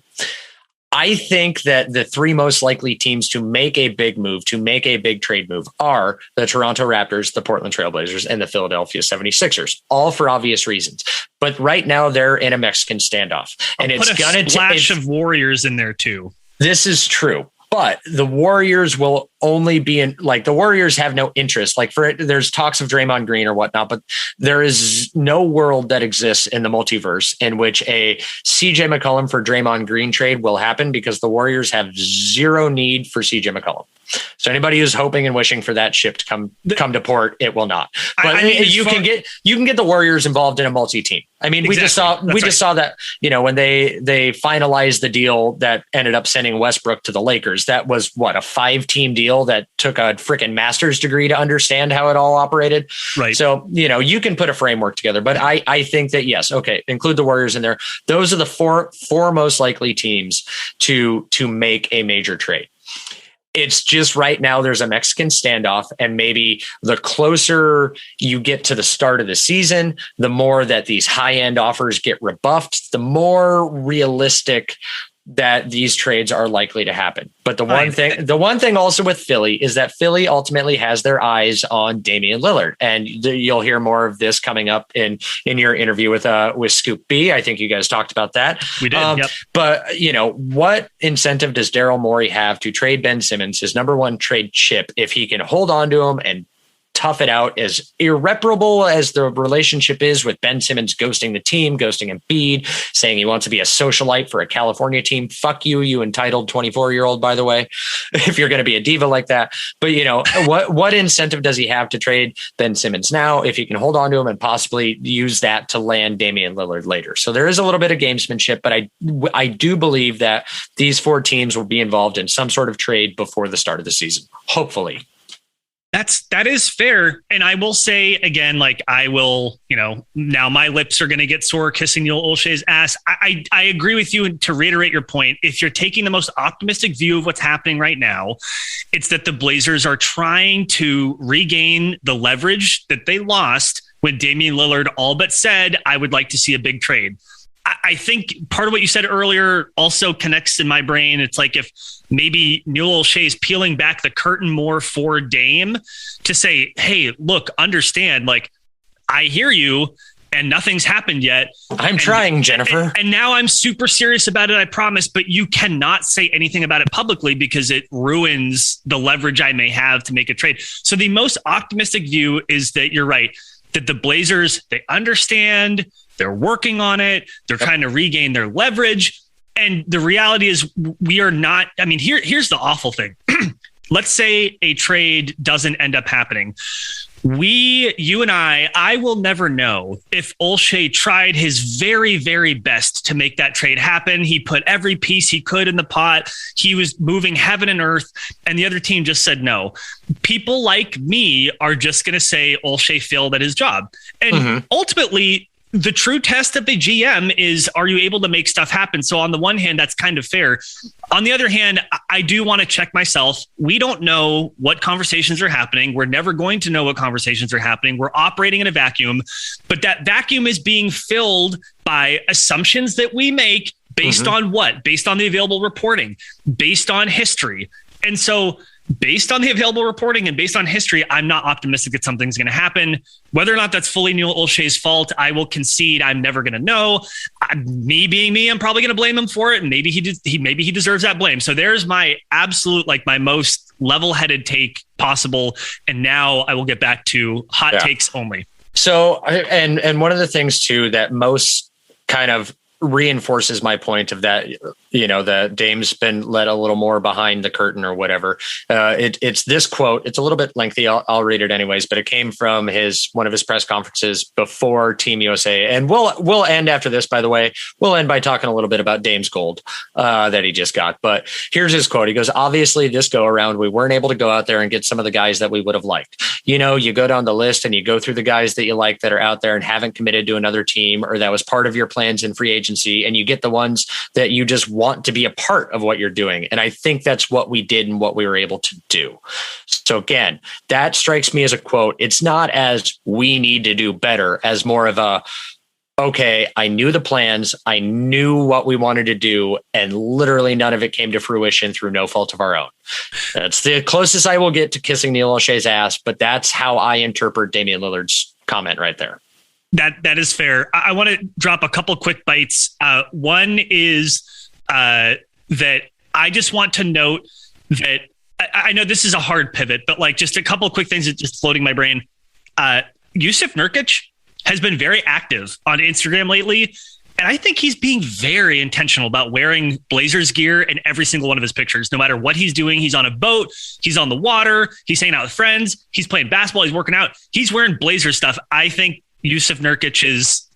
I think that the 3 most likely teams to make a big move, to make a big trade move, are the Toronto Raptors, the Portland Trailblazers, and the Philadelphia 76ers, all for obvious reasons. But right now they're in a Mexican standoff. And it's going to splash of Warriors in there too. This is true. But the Warriors will only be in, like, the Warriors have no interest. Like, there's talks of Draymond Green or whatnot, but there is no world that exists in the multiverse in which a CJ McCollum for Draymond Green trade will happen, because the Warriors have zero need for CJ McCollum. So anybody who's hoping and wishing for that ship to come to port, it will not. But you can get the Warriors involved in a multi-team. I mean, exactly. we just saw that, when they finalized the deal that ended up sending Westbrook to the Lakers. That was a 5-team deal that took a freaking master's degree to understand how it all operated. Right. So, you can put a framework together, but I think that, yes, okay, include the Warriors in there. Those are the four most likely teams to make a major trade. It's just right now there's a Mexican standoff, and maybe the closer you get to the start of the season, the more that these high-end offers get rebuffed, the more realistic that these trades are likely to happen. But the one thing also with Philly is that Philly ultimately has their eyes on Damian Lillard, and you'll hear more of this coming up in your interview with Scoop B. I think you guys talked about that. We did. Yep. But what incentive does Daryl Morey have to trade Ben Simmons, his number 1 trade chip, if he can hold on to him and tough it out. As irreparable as the relationship is with Ben Simmons ghosting the team, ghosting Embiid, saying he wants to be a socialite for a California team. Fuck you, you entitled 24-year-old, by the way, if you're going to be a diva like that. But, you know, what incentive does he have to trade Ben Simmons now if he can hold on to him and possibly use that to land Damian Lillard later? So there is a little bit of gamesmanship, but I do believe that these four teams will be involved in some sort of trade before the start of the season, hopefully. That is fair. And I will say again, like I will, you know, now my lips are going to get sore kissing Neil Olshey's ass. I agree with you. And to reiterate your point, if you're taking the most optimistic view of what's happening right now, it's that the Blazers are trying to regain the leverage that they lost when Damian Lillard all but said, I would like to see a big trade. I think part of what you said earlier also connects in my brain. It's like if maybe Neil Olshey is peeling back the curtain more for Dame to say, hey, look, understand, like, I hear you and nothing's happened yet. I'm trying, Jennifer. And now I'm super serious about it, I promise, but you cannot say anything about it publicly because it ruins the leverage I may have to make a trade. So the most optimistic view is that you're right, that the Blazers, they understand, they're working on it. They're trying to regain their leverage. And the reality is we are not, I mean, here's the awful thing. Let's say a trade doesn't end up happening. You and I will never know if Olshey tried his very, very best to make that trade happen. He put every piece he could in the pot. He was moving heaven and earth, and the other team just said no. People like me are just going to say Olshey failed at his job. And ultimately, the true test of the GM is, are you able to make stuff happen? So on the one hand, that's kind of fair. On the other hand, I do want to check myself. We don't know what conversations are happening. We're never going to know what conversations are happening. We're operating in a vacuum, but that vacuum is being filled by assumptions that we make based on what? Based on the available reporting, based on history. And so based on the available reporting and based on history, I'm not optimistic that something's going to happen. Whether or not that's fully Neil Olshey's fault, I will concede I'm never going to know. Me being me, I'm probably going to blame him for it. And maybe he deserves that blame. So there's my absolute, like my most level-headed take possible. And now I will get back to hot takes only. So, and one of the things too, that most kind of reinforces my point of that, you know, that Dame's been let a little more behind the curtain or whatever. It's this quote. It's a little bit lengthy. I'll read it anyways, but it came from one of his press conferences before Team USA. And we'll end after this, by the way. We'll end by talking a little bit about Dame's gold that he just got. But here's his quote. He goes, obviously this go around, we weren't able to go out there and get some of the guys that we would have liked. You know, you go down the list and you go through the guys that you like that are out there and haven't committed to another team, or that was part of your plans in free agency. And you get the ones that you just want to be a part of what you're doing. And I think that's what we did and what we were able to do. So again, that strikes me as a quote. It's not as we need to do better, as more of a, okay, I knew the plans, I knew what we wanted to do, and literally none of it came to fruition through no fault of our own. That's the closest I will get to kissing Neil Olshey's ass, but that's how I interpret Damian Lillard's comment right there. That is fair. I want to drop a couple quick bites. One is that I just want to note that I know this is a hard pivot, but like just a couple of quick things that just floating my brain. Yusuf Nurkic has been very active on Instagram lately, and I think he's being very intentional about wearing Blazers gear in every single one of his pictures. No matter what he's doing, he's on a boat, he's on the water, he's hanging out with friends, he's playing basketball, he's working out, he's wearing Blazers stuff. I think Yusuf Nurkic is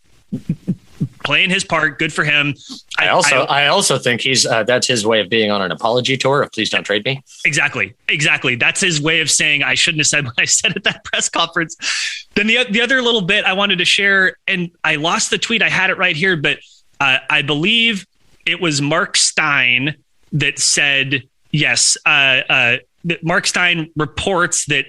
playing his part. Good for him. I also think he's that's his way of being on an apology tour of please don't trade me. Exactly. That's his way of saying I shouldn't have said what I said at that press conference. Then the other little bit I wanted to share, and I lost the tweet. I had it right here, but I believe it was Mark Stein that said yes. That Mark Stein reports that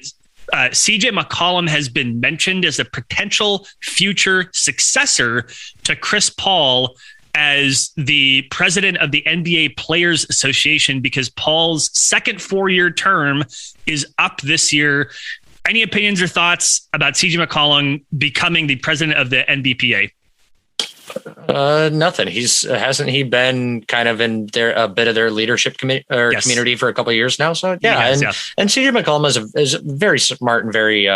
CJ McCollum has been mentioned as a potential future successor to Chris Paul as the president of the NBA Players Association, because Paul's second 4-year term is up this year. Any opinions or thoughts about CJ McCollum becoming the president of the NBPA? Nothing. Hasn't he been kind of in a bit of their leadership community for a couple of years now? So yeah, and CJ McCollum is a very smart and very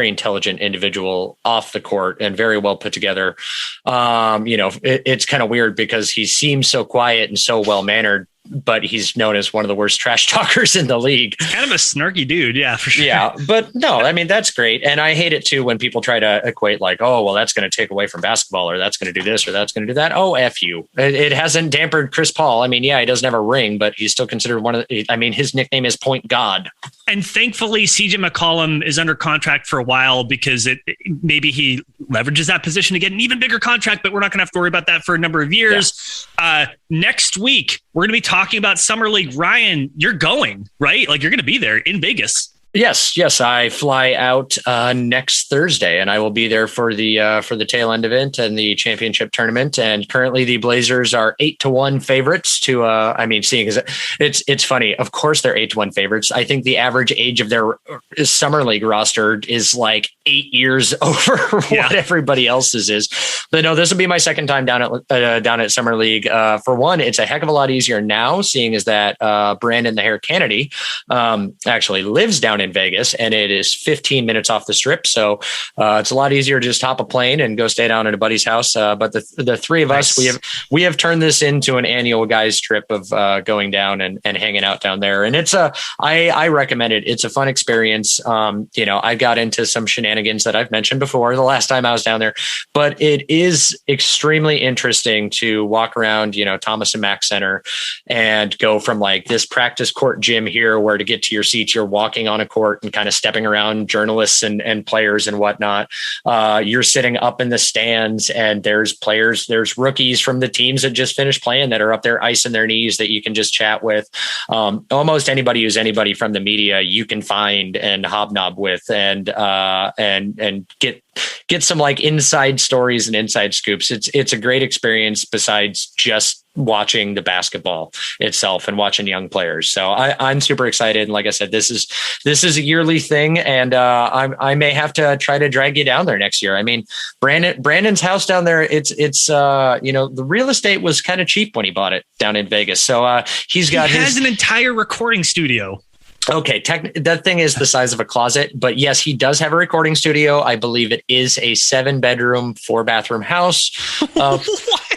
intelligent individual off the court and very well put together. It's kind of weird because he seems so quiet and so well mannered, but he's known as one of the worst trash talkers in the league. Kind of a snarky dude. Yeah, for sure. Yeah. But no, I mean, that's great. And I hate it too, when people try to equate like, oh, well, that's going to take away from basketball, or that's going to do this, or that's going to do that. Oh, F you. It hasn't dampened Chris Paul. I mean, yeah, he doesn't have a ring, but he's still considered his nickname is Point God. And thankfully, CJ McCollum is under contract for a while, because maybe he leverages that position to get an even bigger contract, but we're not going to have to worry about that for a number of years. Yeah. Next week, we're going to be talking about Summer League. Ryan, you're going, right? Like, you're going to be there in Vegas. Yes. I fly out next Thursday, and I will be there for the tail end event and the championship tournament. And currently, the Blazers are 8-1 favorites to. Seeing as it's funny. Of course, they're 8-1 favorites. I think the average age of their summer league roster is like 8 years over what everybody else's is. But no, this will be my second time down at Summer League. For one, it's a heck of a lot easier now, seeing as that Brandon the Hair Kennedy actually lives down in Vegas, and it is 15 minutes off the strip. So it's a lot easier to just hop a plane and go stay down at a buddy's house. But the three of us, we have turned this into an annual guys trip of going down and hanging out down there. And I recommend it. It's a fun experience. I got into some shenanigans that I've mentioned before the last time I was down there, but it is extremely interesting to walk around, Thomas and Mack Center, and go from like this practice court gym here, where to get to your seats, you're walking on a court and kind of stepping around journalists and players and whatnot. You're sitting up in the stands, and there's rookies from the teams that just finished playing that are up there icing their knees that you can just chat with. Almost anybody who's anybody from the media you can find and hobnob with and get some like inside stories and inside scoops. It's a great experience besides just watching the basketball itself and watching young players. So I'm super excited. And like I said, this is a yearly thing, and I may have to try to drag you down there next year. I mean, Brandon's house down there, it's the real estate was kind of cheap when he bought it down in Vegas. So he has an entire recording studio. Okay, that thing is the size of a closet, but yes, he does have a recording studio. I believe it is a 7-bedroom, 4-bathroom house.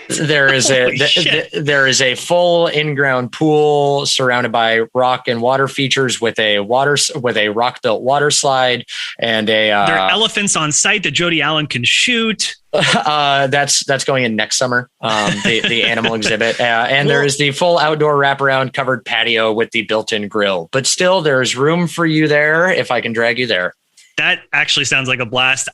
There is a full in-ground pool surrounded by rock and water features with a rock-built water slide, and there are elephants on site that Jody Allen can shoot. That's going in next summer. The animal exhibit, and there is the full outdoor wraparound covered patio with the built-in grill. But still, there's room for you there if I can drag you there. That actually sounds like a blast.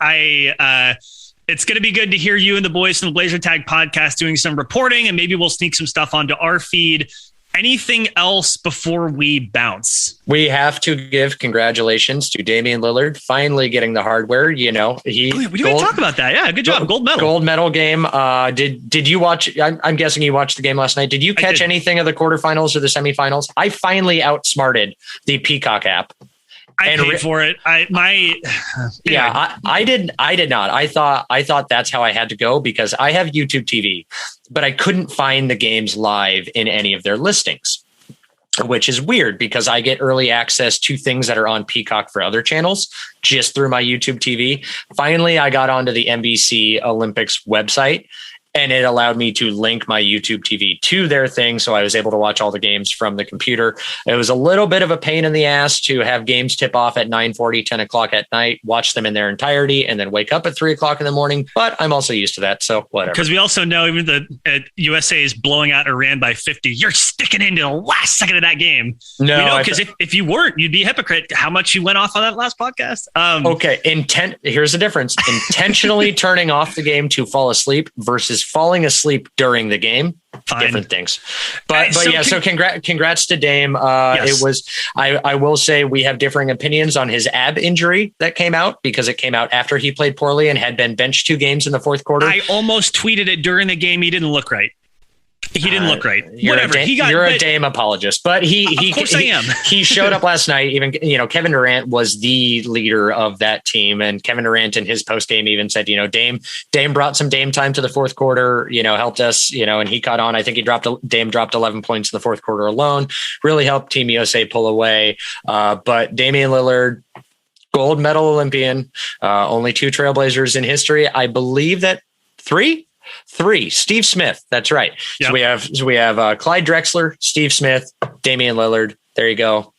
It's going to be good to hear you and the boys from the Blazer Tag podcast doing some reporting, and maybe we'll sneak some stuff onto our feed. Anything else before we bounce? We have to give congratulations to Damian Lillard finally getting the hardware. We didn't talk about that. Yeah, good job. Gold medal game. Did you watch? I'm guessing you watched the game last night. Did you catch anything of the quarterfinals or the semifinals? I finally outsmarted the Peacock app. I paid for it. I did not. I thought that's how I had to go, because I have YouTube TV, but I couldn't find the games live in any of their listings, which is weird because I get early access to things that are on Peacock for other channels just through my YouTube TV. Finally, I got onto the NBC Olympics website, and it allowed me to link my YouTube TV to their thing. So I was able to watch all the games from the computer. It was a little bit of a pain in the ass to have games tip off at 9:40, 10 o'clock at night, watch them in their entirety, and then wake up at 3 o'clock in the morning. But I'm also used to that. So whatever. Because we also know even the USA is blowing out Iran by 50. You're sticking into the last second of that game. No, because if you weren't, you'd be a hypocrite. How much you went off on that last podcast. Okay. Here's the difference. Intentionally turning off the game to fall asleep versus falling asleep during the game. Fine. Different things. But congrats to Dame. Yes. I will say we have differing opinions on his ab injury that came out, because it came out after he played poorly and had been benched 2 games in the fourth quarter. I almost tweeted it during the game. He didn't look right. He didn't look right. You're Whatever. You're a Dame apologist, but of course I am. He showed up last night. Even, Kevin Durant was the leader of that team, and Kevin Durant in his post game even said, Dame brought some Dame time to the fourth quarter, helped us, and he caught on. I think Dame dropped 11 points in the fourth quarter alone, really helped Team USA pull away. But Damian Lillard, gold medal Olympian, only 2 Trailblazers in history. I believe that 3. Steve Smith. That's right. Yep. So we have Clyde Drexler, Steve Smith, Damian Lillard. There you go.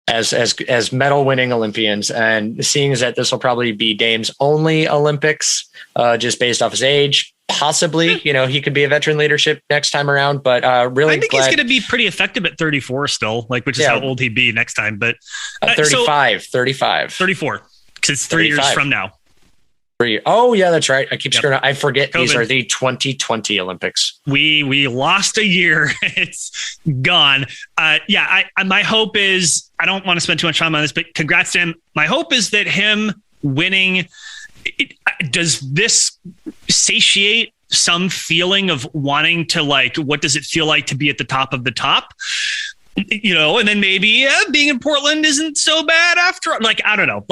As medal winning Olympians, and seeing as that this will probably be Dame's only Olympics, just based off his age, possibly, he could be a veteran leadership next time around, but really, I think he's going to be pretty effective at 34 still, which is how old he'd be next time. But 34, because it's 3 years from now. Oh yeah, that's right. I keep screwing up. I forget COVID. These are the 2020 Olympics. We lost a year. It's gone. My hope is, I don't want to spend too much time on this, but congrats to him. My hope is that him winning, does this satiate some feeling of wanting to, what does it feel like to be at the top of the top? And then maybe being in Portland isn't so bad after. I don't know.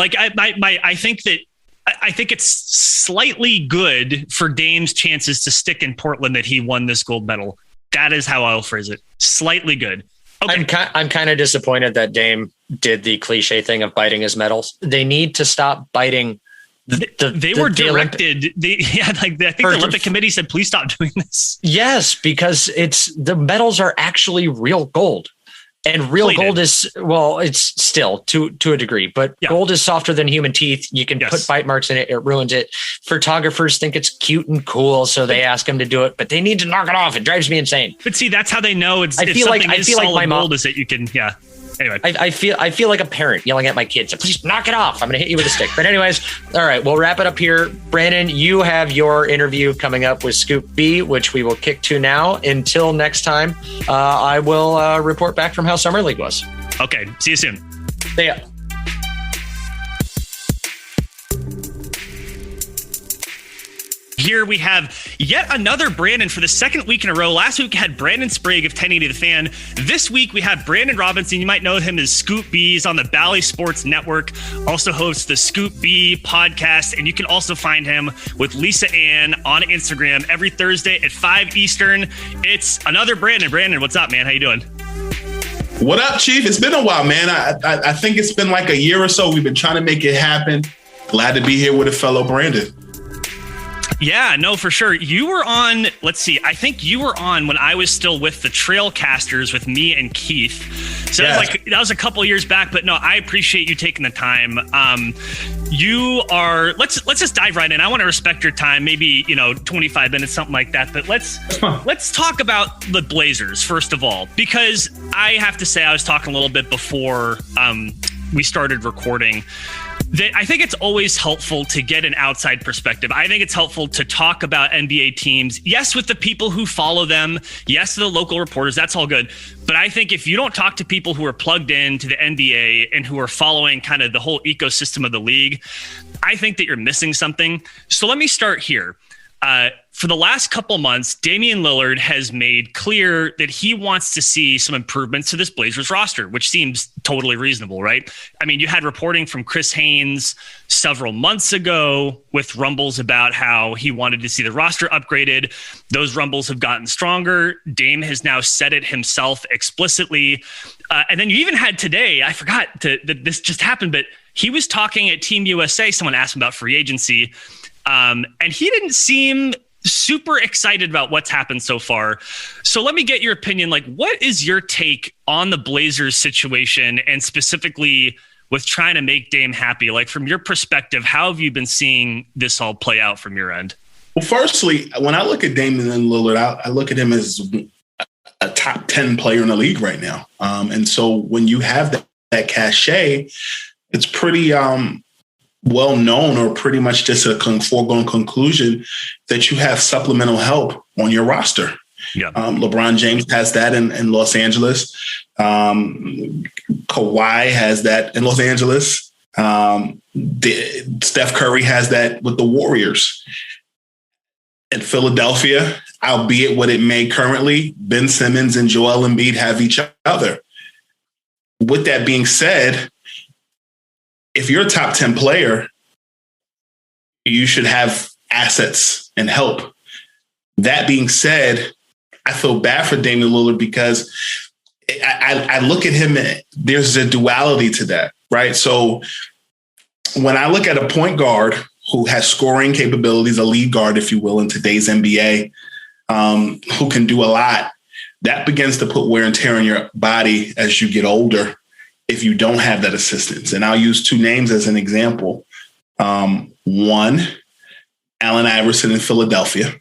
I think it's slightly good for Dame's chances to stick in Portland that he won this gold medal. That is how I'll phrase it. Slightly good. Okay. I'm kind of disappointed that Dame did the cliche thing of biting his medals. They need to stop biting. They were directed. I think the Olympic Committee said, please stop doing this. Yes, because the medals are actually real gold. And real gold is, it's still to a degree, but gold is softer than human teeth. You can put bite marks in it. It ruins it. Photographers think it's cute and cool, so they ask him to do it, but they need to knock it off. It drives me insane. But see, that's how they know I feel like my mom is that you can, Anyway, I feel like a parent yelling at my kids. Please knock it off. I'm going to hit you with a stick. But anyways, all right, we'll wrap it up here. Brandon, you have your interview coming up with Scoop B, which we will kick to now. Until next time, I will report back from how Summer League was. Okay, see you soon. See ya. Here we have yet another Brandon for the second week in a row. Last week we had Brandon Sprague of 1080 The Fan. This week we have Brandon Robinson. You might know him as Scoop B. He's on the Bally Sports Network. Also hosts the Scoop B podcast. And you can also find him with Lisa Ann on Instagram every Thursday at 5 Eastern. It's another Brandon. Brandon, what's up, man? How you doing? What up, Chief? It's been a while, man. I think it's been like a year or so. We've been trying to make it happen. Glad to be here with a fellow Brandon. Yeah, no, for sure. You were on, I think you were on when I was still with the Trailcasters with me and Keith. So yes. That was a couple years back, but no, I appreciate you taking the time. You are, let's just dive right in. I want to respect your time, maybe, 25 minutes, something like that. But let's talk about the Blazers, first of all, because I have to say, I was talking a little bit before we started recording. I think it's always helpful to get an outside perspective. I think it's helpful to talk about NBA teams. Yes, with the people who follow them. Yes, the local reporters. That's all good. But I think if you don't talk to people who are plugged into the NBA and who are following kind of the whole ecosystem of the league, I think that you're missing something. So let me start here. For the last couple months, Damian Lillard has made clear that he wants to see some improvements to this Blazers roster, which seems totally reasonable, right? I mean, you had reporting from Chris Haynes several months ago with rumbles about how he wanted to see the roster upgraded. Those rumbles have gotten stronger. Dame has now said it himself explicitly. And then you even had today, I forgot that this just happened, but he was talking at Team USA. Someone asked him about free agency. And he didn't seem super excited about what's happened so far. So let me get your opinion. What is your take on the Blazers situation, and specifically with trying to make Dame happy? From your perspective, how have you been seeing this all play out from your end? Well, firstly, when I look at Damian Lillard, I look at him as a top 10 player in the league right now. And so when you have that cachet, it's pretty well known, or pretty much just a foregone conclusion, that you have supplemental help on your roster. Yeah. LeBron James has that in Los Angeles. Kawhi has that in Los Angeles. Steph Curry has that with the Warriors. In Philadelphia, albeit what it may currently, Ben Simmons and Joel Embiid have each other. With that being said, if you're a top 10 player, you should have assets and help. That being said, I feel bad for Damian Lillard because I look at him, there's a duality to that, right? So when I look at a point guard who has scoring capabilities, a lead guard, if you will, in today's NBA, who can do a lot, that begins to put wear and tear on your body as you get older if you don't have that assistance. And I'll use two names as an example. One, Allen Iverson in Philadelphia.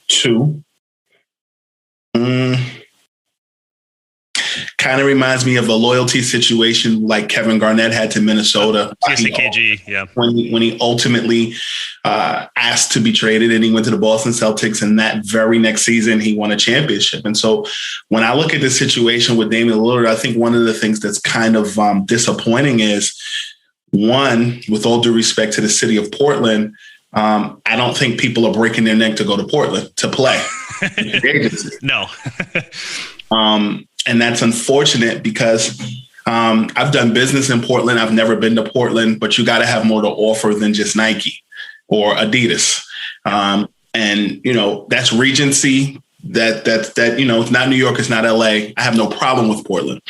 Two, kind of reminds me of a loyalty situation like Kevin Garnett had to Minnesota. KG, yeah. When he ultimately asked to be traded and he went to the Boston Celtics, and that very next season he won a championship. And so when I look at the situation with Damian Lillard, I think one of the things that's kind of disappointing is, one, with all due respect to the city of Portland, I don't think people are breaking their neck to go to Portland to play. No. And that's unfortunate because I've done business in Portland. I've never been to Portland, but you got to have more to offer than just Nike or Adidas. And, you know, that's Regency. That you know, it's not New York, it's not LA. I have no problem with Portland.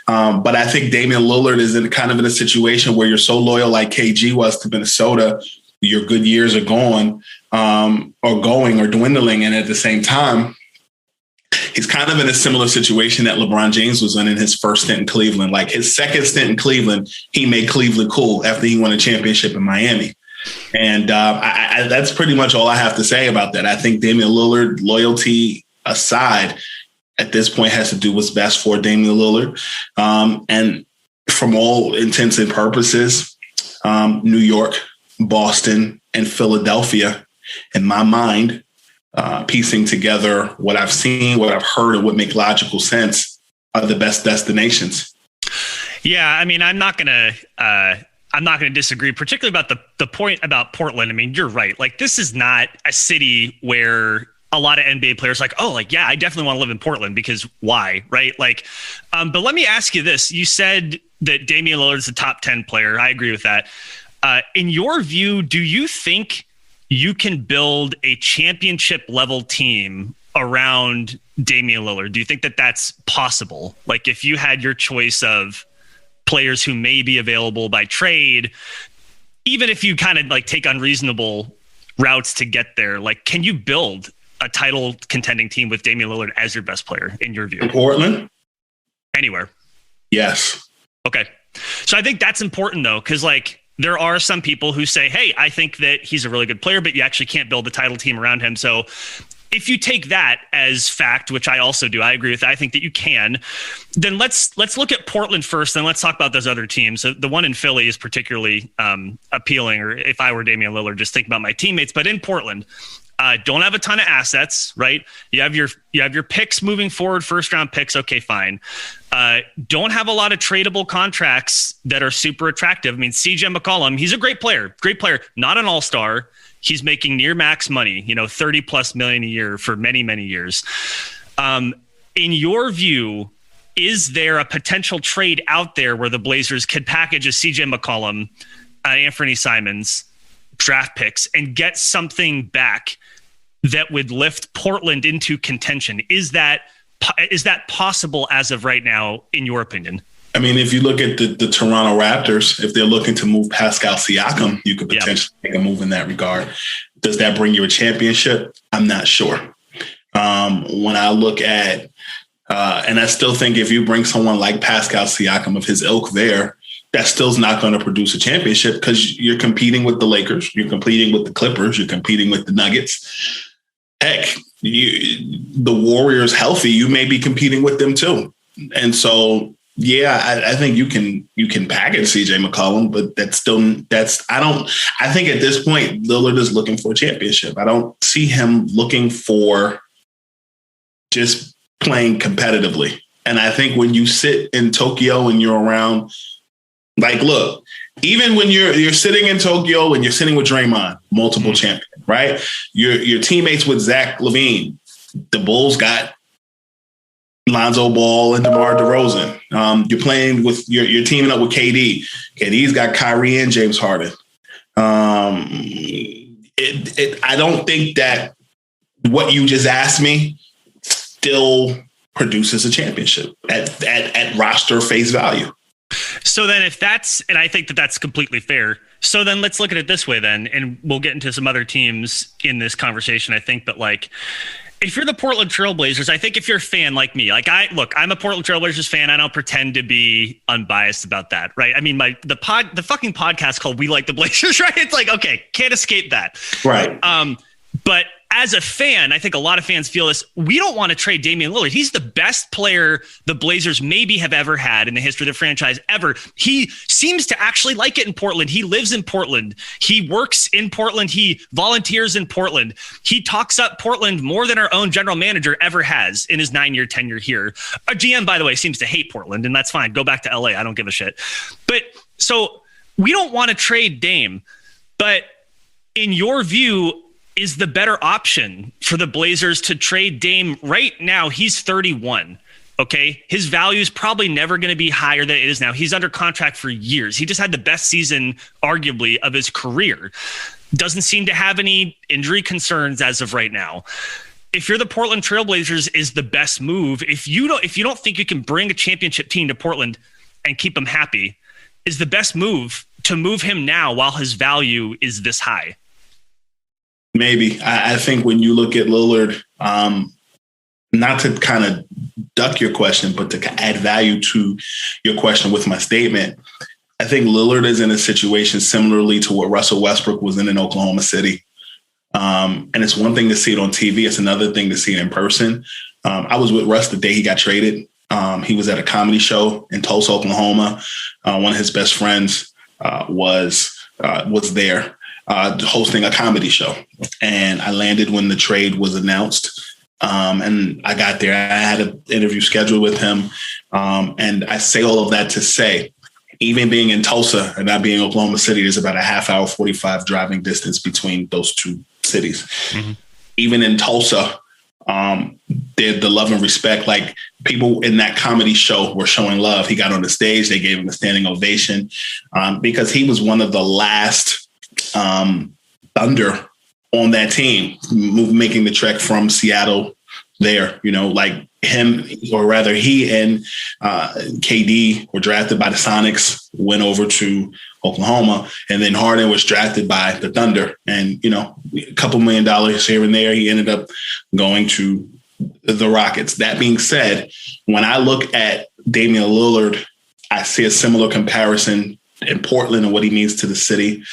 But I think Damian Lillard is in a situation where you're so loyal like KG was to Minnesota. Your good years are gone or dwindling. And at the same time, he's kind of in a similar situation that LeBron James was in his first stint in Cleveland. Like his second stint in Cleveland, he made Cleveland cool after he won a championship in Miami. And that's pretty much all I have to say about that. I think Damian Lillard, loyalty aside, at this point has to do what's best for Damian Lillard. And from all intents and purposes, New York, Boston, and Philadelphia, in my mind, piecing together what I've seen, what I've heard, and what make logical sense, are the best destinations. Yeah, I mean, I'm not gonna disagree, particularly about the point about Portland. I mean, you're right. Like, this is not a city where a lot of NBA players are like, oh, like, yeah, I definitely want to live in Portland because why, right? Like, but let me ask you this. You said that Damian Lillard is a top 10 player. I agree with that. In your view, do you think you can build a championship level team around Damian Lillard? Do you think that that's possible? Like, if you had your choice of players who may be available by trade, even if you kind of like take unreasonable routes to get there, like, can you build a title contending team with Damian Lillard as your best player in your view? In Portland? Anywhere? Yes. Okay. So I think that's important though, because like, there are some people who say, hey, I think that he's a really good player, but you actually can't build a title team around him. So if you take that as fact, which I also do, I agree with that. I think that you can. Then let's look at Portland first, and let's talk about those other teams. So the one in Philly is particularly appealing, or if I were Damian Lillard, just think about my teammates. But in Portland, don't have a ton of assets, right? You have your picks moving forward, first round picks. Okay, fine. Don't have a lot of tradable contracts that are super attractive. I mean, CJ McCollum, he's a great player, not an all-star. He's making near max money, $30+ million a year for many, many years. In your view, is there a potential trade out there where the Blazers could package a CJ McCollum, Anthony Simons, draft picks and get something back that would lift Portland into contention? Is that possible as of right now, in your opinion? I mean, if you look at the Toronto Raptors, if they're looking to move Pascal Siakam, you could potentially make a move in that regard. Does that bring you a championship? I'm not sure. When I look at, and I still think if you bring someone like Pascal Siakam of his ilk there, that still's not going to produce a championship because you're competing with the Lakers, you're competing with the Clippers, you're competing with the Nuggets. Heck, the Warriors healthy, you may be competing with them too. And so, yeah, I think you can package CJ McCollum, but I think at this point, Lillard is looking for a championship. I don't see him looking for just playing competitively. And I think when you sit in Tokyo and you're around, like, look, even when you're sitting in Tokyo and you're sitting with Draymond, multiple champion, right? Your teammates with Zach LaVine. The Bulls got Lonzo Ball and DeMar DeRozan. You're playing with you're teaming up with KD. KD's got Kyrie and James Harden. I don't think that what you just asked me still produces a championship at roster face value. So then if that's, and I think that that's completely fair. So then let's look at it this way then, and we'll get into some other teams in this conversation, I think, but like, if you're the Portland Trailblazers, I think if you're a fan like me, like I'm a Portland Trailblazers fan. I don't pretend to be unbiased about that, right? I mean, the fucking podcast called We Like the Blazers, right? It's like, okay, can't escape that. Right. But as a fan, I think a lot of fans feel this. We don't want to trade Damian Lillard. He's the best player the Blazers maybe have ever had in the history of the franchise ever. He seems to actually like it in Portland. He lives in Portland. He works in Portland. He volunteers in Portland. He talks up Portland more than our own general manager ever has in his 9-year tenure here. Our GM, by the way, seems to hate Portland, and that's fine. Go back to LA. I don't give a shit. But so we don't want to trade Dame, but in your view, is the better option for the Blazers to trade Dame right now? He's 31. Okay. His value is probably never going to be higher than it is now. He's under contract for years. He just had the best season, arguably, of his career. Doesn't seem to have any injury concerns as of right now. If you're the Portland Trailblazers, is the best move. If you don't think you can bring a championship team to Portland and keep them happy, is the best move to move him now while his value is this high? Maybe. I think when you look at Lillard, not to kind of duck your question, but to add value to your question with my statement, I think Lillard is in a situation similarly to what Russell Westbrook was in Oklahoma City. And it's one thing to see it on TV. It's another thing to see it in person. I was with Russ the day he got traded. He was at a comedy show in Tulsa, Oklahoma. One of his best friends was there. Hosting a comedy show. And I landed when the trade was announced. And I got there. I had an interview scheduled with him. And I say all of that to say, even being in Tulsa and not being in Oklahoma City, there's about a half hour, 45 driving distance between those two cities. Mm-hmm. Even in Tulsa, the love and respect, like people in that comedy show were showing love. He got on the stage. They gave him a standing ovation because he was one of the last Thunder on that team, making the trek from Seattle there, like him, or rather he and KD were drafted by the Sonics, went over to Oklahoma, and then Harden was drafted by the Thunder. And, a couple $1 million here and there, he ended up going to the Rockets. That being said, when I look at Damian Lillard, I see a similar comparison in Portland and what he means to the city,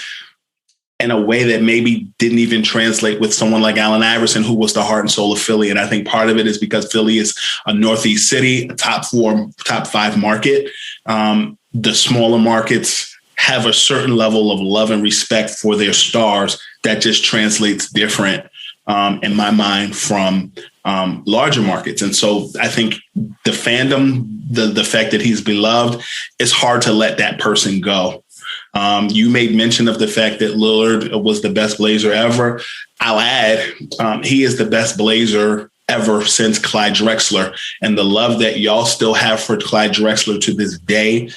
in a way that maybe didn't even translate with someone like Allen Iverson, who was the heart and soul of Philly. And I think part of it is because Philly is a Northeast city, a top 5 market. The smaller markets have a certain level of love and respect for their stars that just translates different, in my mind, from larger markets. And so I think the fandom, the fact that he's beloved, it's hard to let that person go. You made mention of the fact that Lillard was the best Blazer ever. I'll add, he is the best Blazer ever since Clyde Drexler. And the love that y'all still have for Clyde Drexler to this day,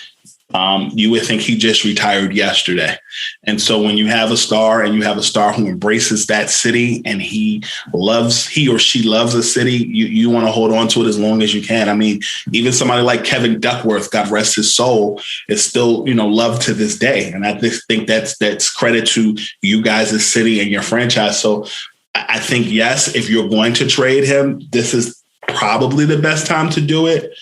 you would think he just retired yesterday. And so when you have a star and you have a star who embraces that city and he or she loves a city, you want to hold on to it as long as you can. I mean, even somebody like Kevin Duckworth, God rest his soul, is still, loved to this day. And I just think that's credit to you guys, the city and your franchise. So I think, yes, if you're going to trade him, this is probably the best time to do it.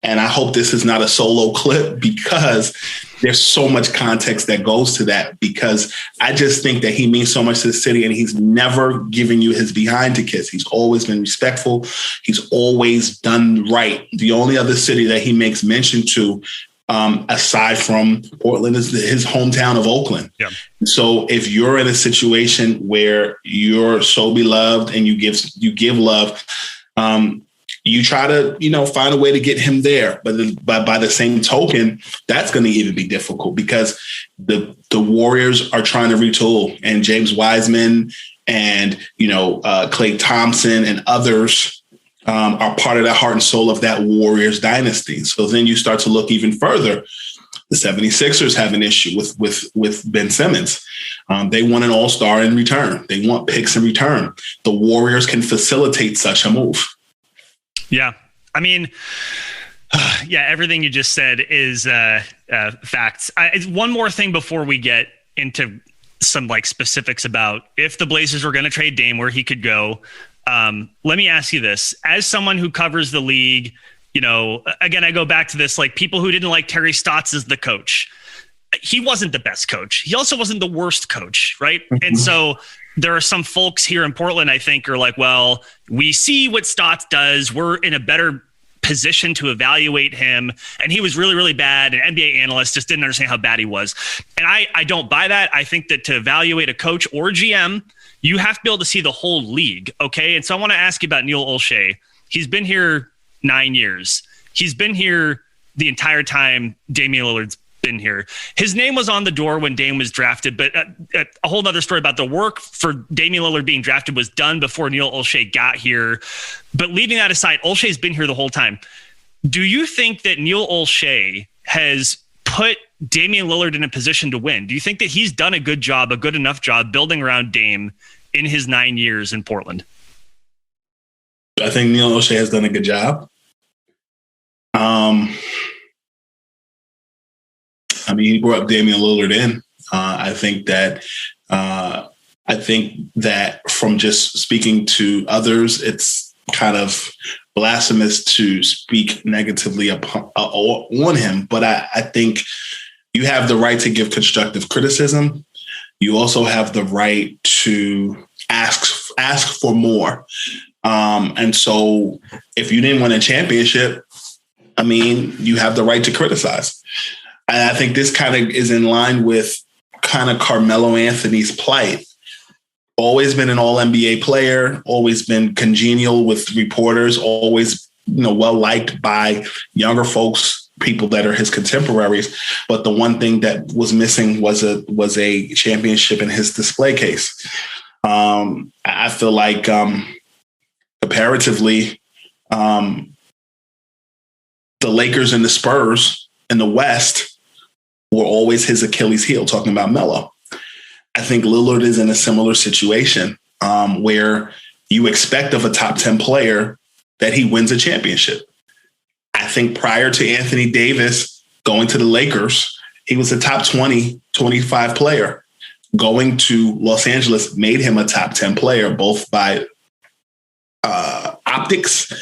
And I hope this is not a solo clip, because there's so much context that goes to that, because I just think that he means so much to the city, and he's never given you his behind to kiss. He's always been respectful. He's always done right. The only other city that he makes mention to, aside from Portland, is his hometown of Oakland. Yeah. So if you're in a situation where you're so beloved and you give love, You try to, find a way to get him there. But by the same token, that's going to even be difficult because the Warriors are trying to retool, and James Wiseman and, Klay Thompson and others are part of the heart and soul of that Warriors dynasty. So then you start to look even further. The 76ers have an issue with Ben Simmons. They want an all-star in return. They want picks in return. The Warriors can facilitate such a move. Yeah. I mean, everything you just said is facts. One more thing before we get into some specifics about if the Blazers were going to trade Dame, where he could go. Let me ask you this. As someone who covers the league, again, I go back to this, people who didn't like Terry Stotts as the coach. He wasn't the best coach. He also wasn't the worst coach, right? Mm-hmm. And so there are some folks here in Portland, I think, are like, well, we see what Stotts does. We're in a better position to evaluate him. And he was really, really bad. And NBA analysts just didn't understand how bad he was. And I don't buy that. I think that to evaluate a coach or GM, you have to be able to see the whole league. Okay. And so I want to ask you about Neil Olshey. He's been here 9 years. He's been here the entire time Damian Lillard's been here. His name was on the door when Dame was drafted, but a whole other story about the work for Damian Lillard being drafted was done before Neil Olshey got here. But leaving that aside, Olshey's been here the whole time. Do you think that Neil Olshey has put Damian Lillard in a position to win? Do you think that he's done a good enough job building around Dame in his 9 years in Portland? I think Neil Olshey has done a good job. He brought Damian Lillard in. I think that from just speaking to others, it's kind of blasphemous to speak negatively on him. But I think you have the right to give constructive criticism. You also have the right to ask for more. And so if you didn't win a championship, you have the right to criticize. And I think this kind of is in line with kind of Carmelo Anthony's plight. Always been an all-NBA player, always been congenial with reporters, always, well-liked by younger folks, people that are his contemporaries. But the one thing that was missing was a championship in his display case. I feel like comparatively, the Lakers and the Spurs in the West were always his Achilles heel, talking about Melo. I think Lillard is in a similar situation where you expect of a top 10 player that he wins a championship. I think prior to Anthony Davis going to the Lakers, he was a top 20, 25 player. Going to Los Angeles made him a top 10 player, both by optics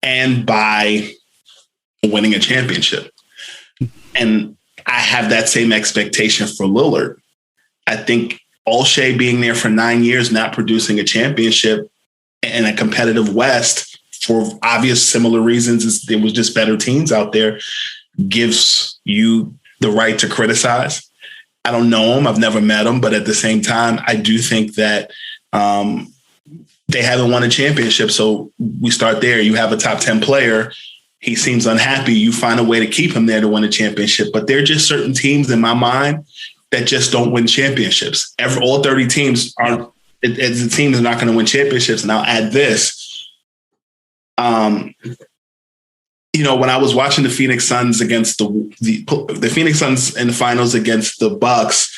and by winning a championship. And I have that same expectation for Lillard. I think Olshey being there for 9 years, not producing a championship in a competitive West for obvious similar reasons, there was just better teams out there, gives you the right to criticize. I don't know him. I've never met him. But at the same time, I do think that they haven't won a championship. So we start there. You have a top 10 player. He seems unhappy. You find a way to keep him there to win a championship. But there are just certain teams in my mind that just don't win championships. All 30 teams are, as a team, is not going to win championships. And I'll add this. When I was watching the Phoenix Suns against the Phoenix Suns in the finals against the Bucks,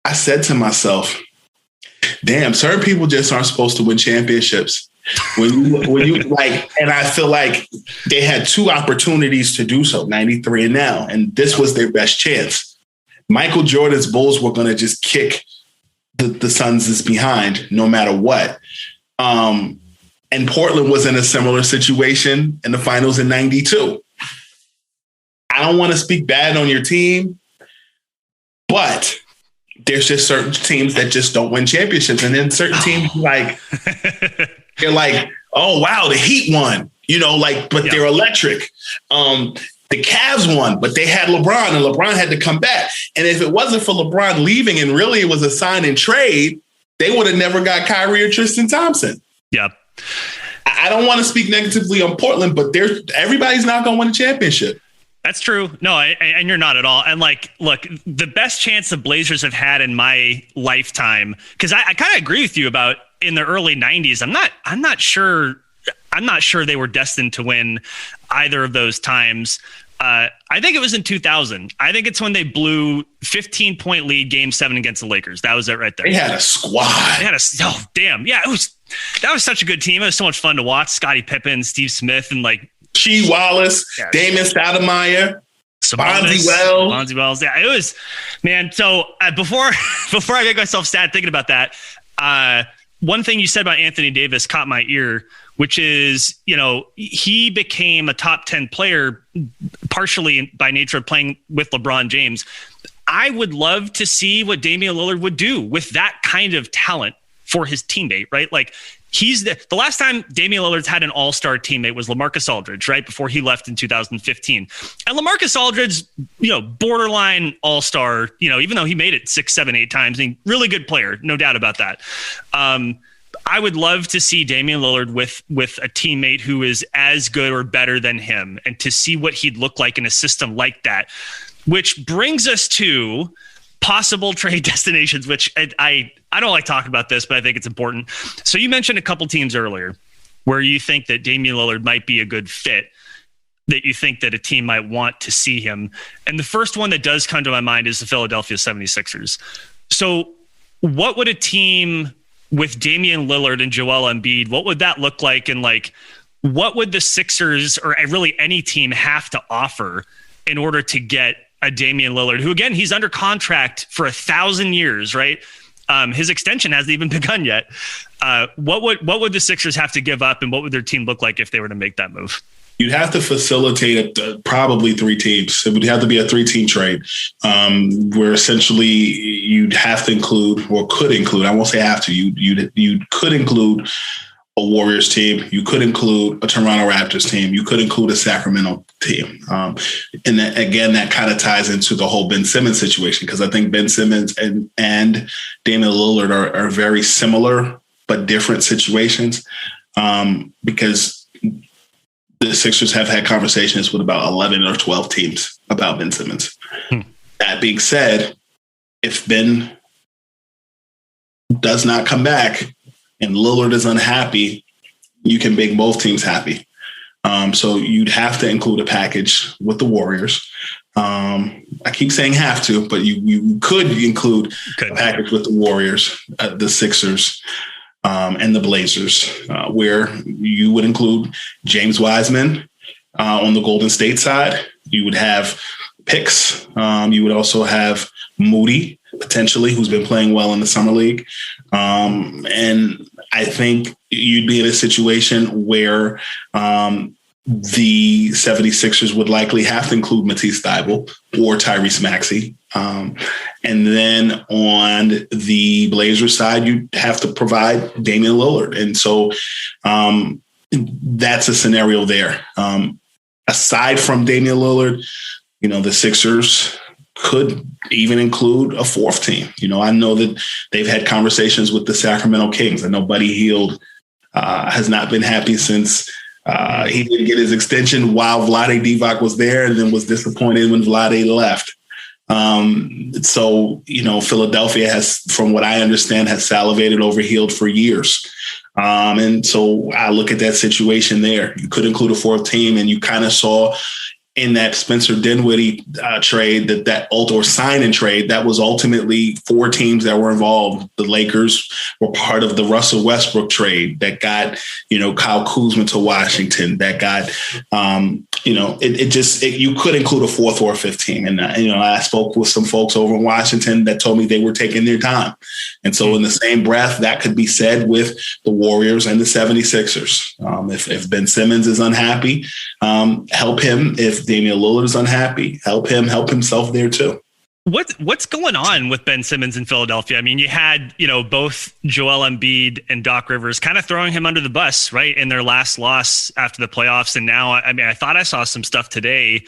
I said to myself, damn, certain people just aren't supposed to win championships. When you and I feel like they had two opportunities to do so, 93 and now, and this was their best chance. Michael Jordan's Bulls were going to just kick the Suns' behind no matter what. And Portland was in a similar situation in the finals in 92. I don't want to speak bad on your team, but there's just certain teams that just don't win championships. And then certain teams they're like, oh, wow, the Heat won, but they're electric. The Cavs won, but they had LeBron, and LeBron had to come back. And if it wasn't for LeBron leaving and really it was a sign and trade, they would have never got Kyrie or Tristan Thompson. Yep. I don't want to speak negatively on Portland, but everybody's not going to win a championship. That's true. No, and you're not at all. And like, look, the best chance the Blazers have had in my lifetime, because I kind of agree with you about in the early 90s. I'm not sure they were destined to win either of those times. I think it was in 2000. I think it's when they blew 15-point lead Game 7 against the Lakers. That was it right there. They had a squad. Damn. Yeah, that was such a good team. It was so much fun to watch. Scottie Pippen, Steve Smith, and like She Wallace, Damon Stoudemire, Bonzi Wells. Yeah, it was, man. So before I make myself sad thinking about that, one thing you said about Anthony Davis caught my ear, which is, he became a top 10 player partially by nature of playing with LeBron James. I would love to see what Damian Lillard would do with that kind of talent for his teammate, right? Like, he's the last time Damian Lillard's had an all-star teammate was LaMarcus Aldridge, right? Before he left in 2015. And LaMarcus Aldridge, borderline all-star, even though he made it 6, 7, 8 times, and really good player, no doubt about that. I would love to see Damian Lillard with a teammate who is as good or better than him, and to see what he'd look like in a system like that, which brings us to possible trade destinations, which I don't like talking about this, but I think it's important. So you mentioned a couple teams earlier where you think that Damian Lillard might be a good fit, that you think that a team might want to see him. And the first one that does come to my mind is the Philadelphia 76ers. So what would a team with Damian Lillard and Joel Embiid, what would that look like? And like, what would the Sixers or really any team have to offer in order to get a Damian Lillard, who again, he's under contract for 1,000 years, right? His extension hasn't even begun yet. What would the Sixers have to give up, and what would their team look like if they were to make that move? You'd have to facilitate probably 3 teams. It would have to be a 3-team trade, where essentially you'd have to include, or could include, I won't say have to, you could include a Warriors team, you could include a Toronto Raptors team, you could include a Sacramento team. And that, again, that kind of ties into the whole Ben Simmons situation, because I think Ben Simmons and Damian Lillard are very similar but different situations, because the Sixers have had conversations with about 11 or 12 teams about Ben Simmons. That being said, if Ben does not come back and Lillard is unhappy, you can make both teams happy. So you'd have to include a package with the Warriors. I keep saying have to, but you could include a package with the Warriors, the Sixers, and the Blazers, where you would include James Wiseman on the Golden State side. You would have picks. You would also have Moody, potentially, who's been playing well in the Summer League. And I think you'd be in a situation where the 76ers would likely have to include Matisse Thybulle or Tyrese Maxey. And then on the Blazers side, you have to provide Damian Lillard. And so that's a scenario there. Aside from Damian Lillard, the Sixers could even include a 4th team. I know that they've had conversations with the Sacramento Kings. I know Buddy Hield has not been happy since he didn't get his extension while Vlade Divac was there, and then was disappointed when Vlade left. So, Philadelphia has, from what I understand, has salivated over Hield for years. And so I look at that situation there. You could include a 4th team, and you kind of saw in that Spencer Dinwiddie trade, or sign and trade, that was ultimately 4 teams that were involved. The Lakers were part of the Russell Westbrook trade that got, Kyle Kuzma to Washington, that got, you could include a 4th or a 5th team. And, I spoke with some folks over in Washington that told me they were taking their time. And so in the same breath, that could be said with the Warriors and the 76ers. If Ben Simmons is unhappy, help him. If Damian Lillard is unhappy, help himself there too. What's going on with Ben Simmons in Philadelphia? I mean, you had, both Joel Embiid and Doc Rivers kind of throwing him under the bus, right, in their last loss after the playoffs. And now, I thought I saw some stuff today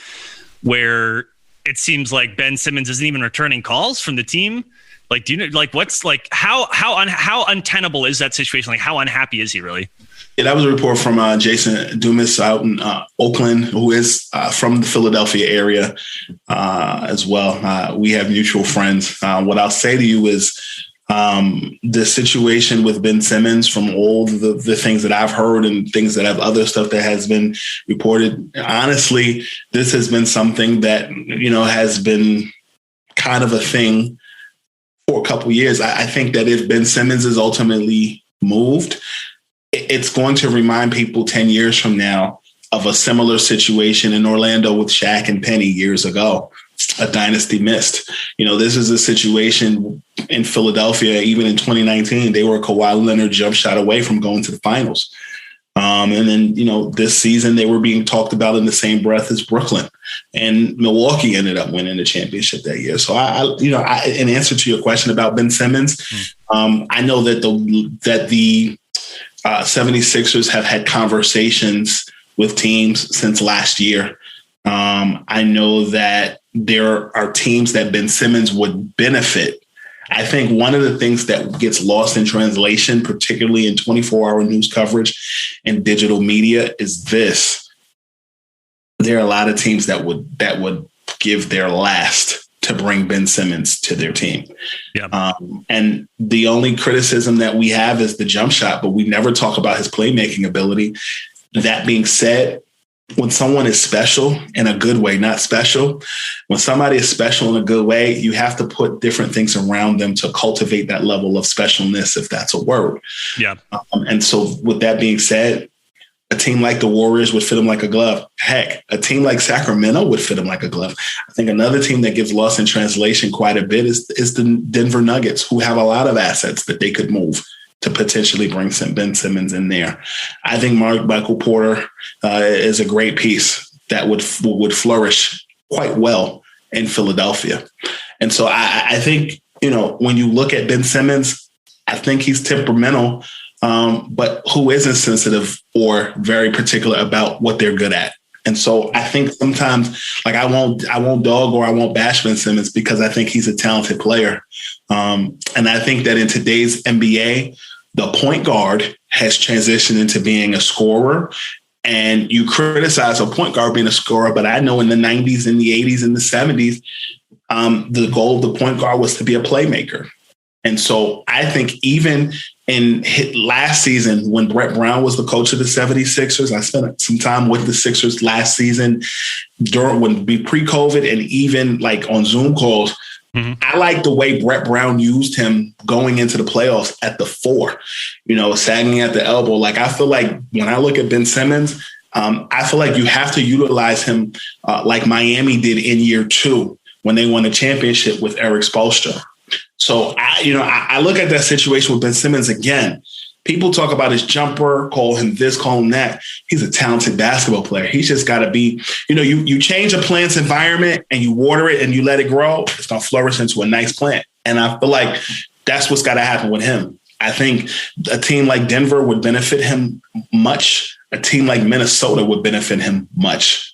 where it seems like Ben Simmons isn't even returning calls from the team. Like, do you know, like, what's like, how untenable is that situation? Like, how unhappy is he really? Yeah, that was a report from Jason Dumas out in Oakland, who is from the Philadelphia area as well. We have mutual friends. What I'll say to you is the situation with Ben Simmons, from all the things that I've heard and things that other stuff that has been reported, honestly, this has been something that, has been kind of a thing for a couple of years. I think that if Ben Simmons is ultimately moved, it's going to remind people 10 years from now of a similar situation in Orlando with Shaq and Penny years ago, a dynasty missed. This is a situation in Philadelphia, even in 2019, they were a Kawhi Leonard jump shot away from going to the finals. And then, this season they were being talked about in the same breath as Brooklyn, and Milwaukee ended up winning the championship that year. So in answer to your question about Ben Simmons, I know that the 76ers have had conversations with teams since last year. I know that there are teams that Ben Simmons would benefit. I think one of the things that gets lost in translation, particularly in 24-hour news coverage and digital media, is this. There are a lot of teams that would give their last to bring Ben Simmons to their team. Yeah. And the only criticism that we have is the jump shot, but we never talk about his playmaking ability. That being said, when someone is special in a good way, not special, when somebody is special in a good way, you have to put different things around them to cultivate that level of specialness, if that's a word. Yeah. And so with that being said, a team like the Warriors would fit him like a glove. Heck, a team like Sacramento would fit him like a glove. I think another team that gets lost in translation quite a bit is the Denver Nuggets, who have a lot of assets that they could move to potentially bring some Ben Simmons in there. I think Michael Porter is a great piece that would flourish quite well in Philadelphia. And so I think, when you look at Ben Simmons, I think he's temperamental, but who isn't sensitive or very particular about what they're good at. And so I think sometimes, like, I won't dog or I won't bash Ben Simmons because I think he's a talented player. And I think that in today's NBA, the point guard has transitioned into being a scorer. And you criticize a point guard being a scorer, but I know in the 90s and the 80s and the 70s, the goal of the point guard was to be a playmaker. And so I think even in last season, when Brett Brown was the coach of the 76ers, I spent some time with the Sixers last season when pre-COVID and even like on Zoom calls. Mm-hmm. I like the way Brett Brown used him going into the playoffs at the 4, sagging at the elbow. Like, I feel like when I look at Ben Simmons, I feel like you have to utilize him like Miami did in year 2 when they won a championship with Eric Spoelstra. So, I look at that situation with Ben Simmons again. People talk about his jumper, call him this, call him that. He's a talented basketball player. He's just got to be, you change a plant's environment and you water it and you let it grow, it's going to flourish into a nice plant. And I feel like that's what's got to happen with him. I think a team like Denver would benefit him much. A team like Minnesota would benefit him much.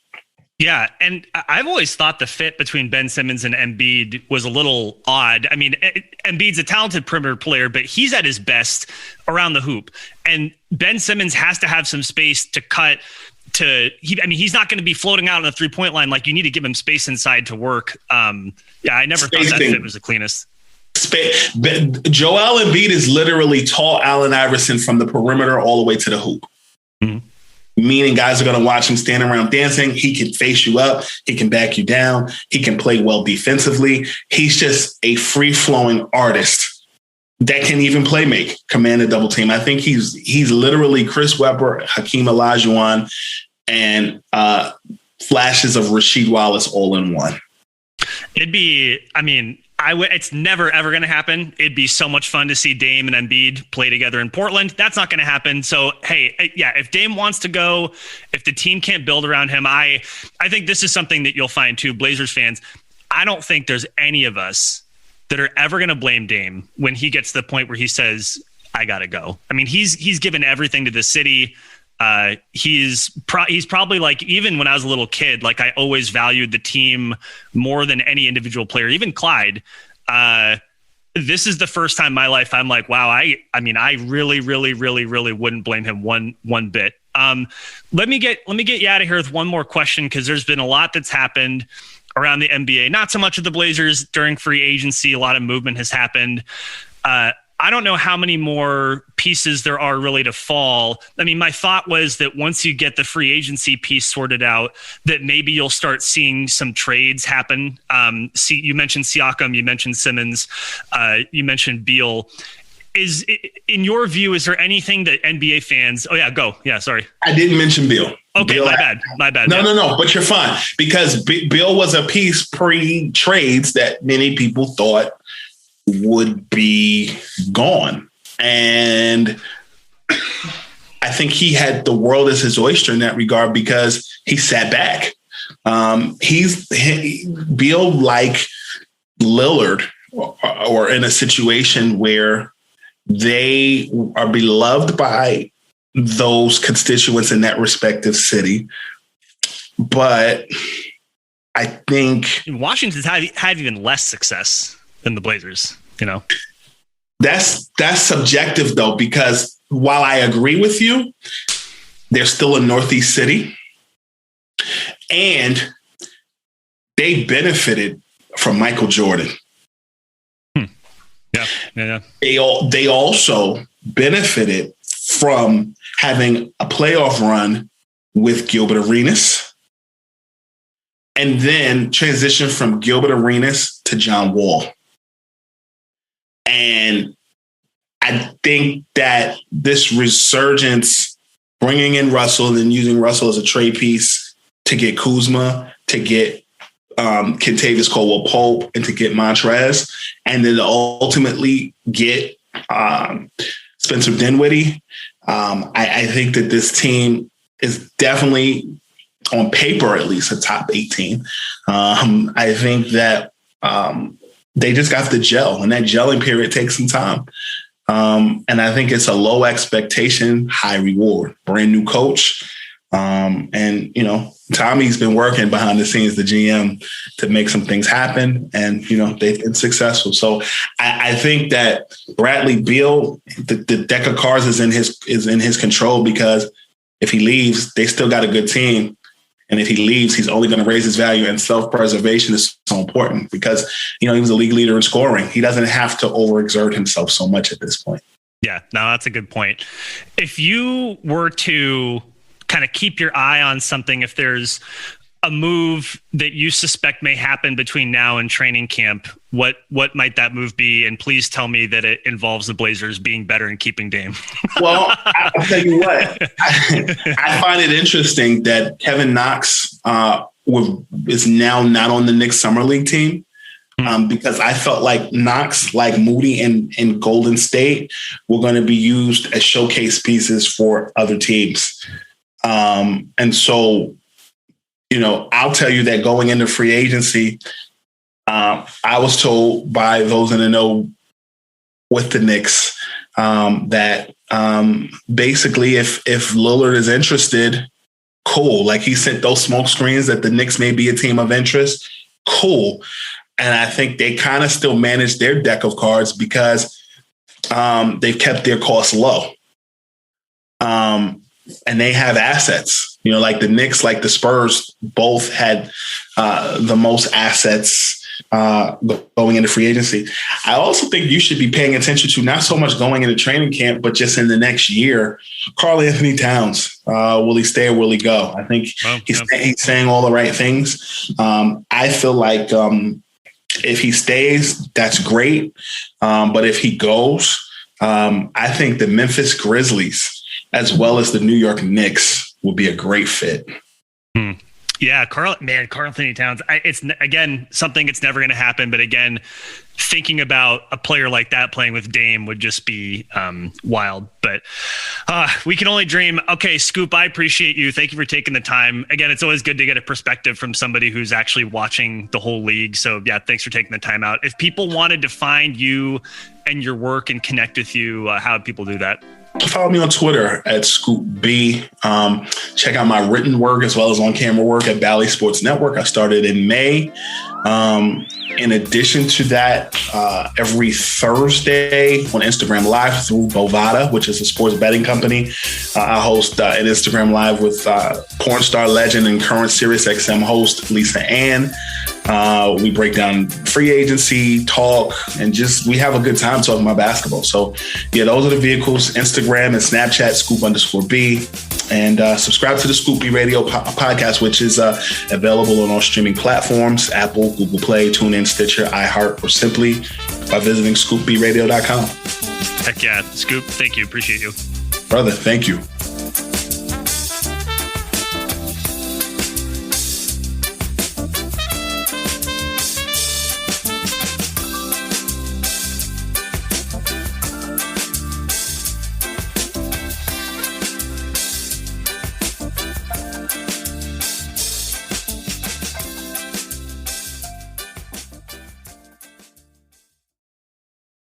Yeah, and I've always thought the fit between Ben Simmons and Embiid was a little odd. I mean, Embiid's a talented perimeter player, but he's at his best around the hoop. And Ben Simmons has to have some space to cut he's not going to be floating out on the 3-point line. Like, you need to give him space inside to work. I never thought that fit was the cleanest. Joel Embiid is literally tall Allen Iverson from the perimeter all the way to the hoop. Mm-hmm. Meaning guys are going to watch him stand around dancing. He can face you up. He can back you down. He can play well defensively. He's just a free-flowing artist that can even command a double team. I think he's literally Chris Webber, Hakeem Olajuwon, and flashes of Rasheed Wallace all in one. It's never, ever going to happen. It'd be so much fun to see Dame and Embiid play together in Portland. That's not going to happen. So, hey, yeah, if Dame wants to go, if the team can't build around him, I think this is something that you'll find too, Blazers fans. I don't think there's any of us that are ever going to blame Dame when he gets to the point where he says, I got to go. I mean, he's given everything to the city. He's probably like, even when I was a little kid, like I always valued the team more than any individual player, even Clyde. this is the first time in my life I'm like, wow, I mean, I really, really, really, really wouldn't blame him one bit. Let me get you out of here with one more question, because there's been a lot that's happened around the NBA. Not so much of the Blazers during free agency. A lot of movement has happened. I don't know how many more pieces there are really to fall. I mean, my thought was that once you get the free agency piece sorted out, that maybe you'll start seeing some trades happen. You mentioned Siakam, you mentioned Simmons, you mentioned Beal. In your view, is there anything that NBA fans? Oh yeah, go. Yeah, sorry. I didn't mention Beal. Okay, Beal, my bad. No, but you're fine, because Beal was a piece pre-trades that many people thought would be gone. And I think he had the world as his oyster in that regard, because he sat back. Beal, like Lillard, or in a situation where they are beloved by those constituents in that respective city. But I think Washington's had even less success than the Blazers, That's subjective, though, because while I agree with you, they're still a Northeast city, and they benefited from Michael Jordan. Yeah. They also benefited from having a playoff run with Gilbert Arenas, and then transition from Gilbert Arenas to John Wall. And I think that this resurgence, bringing in Russell and then using Russell as a trade piece to get Kuzma, to get Kentavious Caldwell-Pope, and to get Montrez, and then to ultimately get Spencer Dinwiddie. I think that this team is definitely, on paper at least, a top 8 team. I think that they just got the gel, and that gelling period takes some time. And I think it's a low expectation, high reward, brand new coach. And, Tommy's been working behind the scenes, the GM, to make some things happen. And, they've been successful. So I think that Bradley Beal, the deck of cards is in his control, because if he leaves, they still got a good team. And if he leaves, he's only going to raise his value, and self-preservation is so important, because, he was a league leader in scoring. He doesn't have to overexert himself so much at this point. Yeah, no, that's a good point. If you were to kind of keep your eye on something, if there's a move that you suspect may happen between now and training camp, what might that move be? And please tell me that it involves the Blazers being better and keeping Dame. Well, I'll tell you what. I find it interesting that Kevin Knox is now not on the Knicks Summer League team, because I felt like Knox, like Moody and Golden State, were going to be used as showcase pieces for other teams. And so, I'll tell you that going into free agency, I was told by those in the know with the Knicks that basically if Lillard is interested, cool. Like, he sent those smoke screens that the Knicks may be a team of interest. Cool. And I think they kind of still manage their deck of cards, because they've kept their costs low. And they have assets, like the Knicks, like the Spurs, both had the most assets going into free agency. I also think you should be paying attention to, not so much going into training camp, but just in the next year, Karl-Anthony Towns. Will he stay or will he go? I think he's saying all the right things. I feel like if he stays, that's great. But if he goes, I think the Memphis Grizzlies, as well as the New York Knicks, will be a great fit. Yeah, Karl-Anthony Towns. It's, again, something that's never going to happen. But again, thinking about a player like that playing with Dame would just be wild. But we can only dream. Okay, Scoop, I appreciate you. Thank you for taking the time. Again, it's always good to get a perspective from somebody who's actually watching the whole league. So yeah, thanks for taking the time out. If people wanted to find you and your work and connect with you, how would people do that? Follow me on Twitter at ScoopB. Check out my written work as well as on-camera work at Bally Sports Network. I started in May. In addition to that, every Thursday on Instagram Live through Bovada, which is a sports betting company, I host an Instagram Live with porn star legend and current SiriusXM host Lisa Ann. We break down free agency, talk, and we have a good time talking about basketball. So, yeah, those are the vehicles: Instagram and Snapchat, Scoop_B. And subscribe to the Scoop B Radio podcast, which is available on all streaming platforms: Apple, Google Play, TuneIn, Stitcher, iHeart, or simply by visiting scoopbradio.com. Heck yeah, Scoop. Thank you. Appreciate you. Brother, thank you.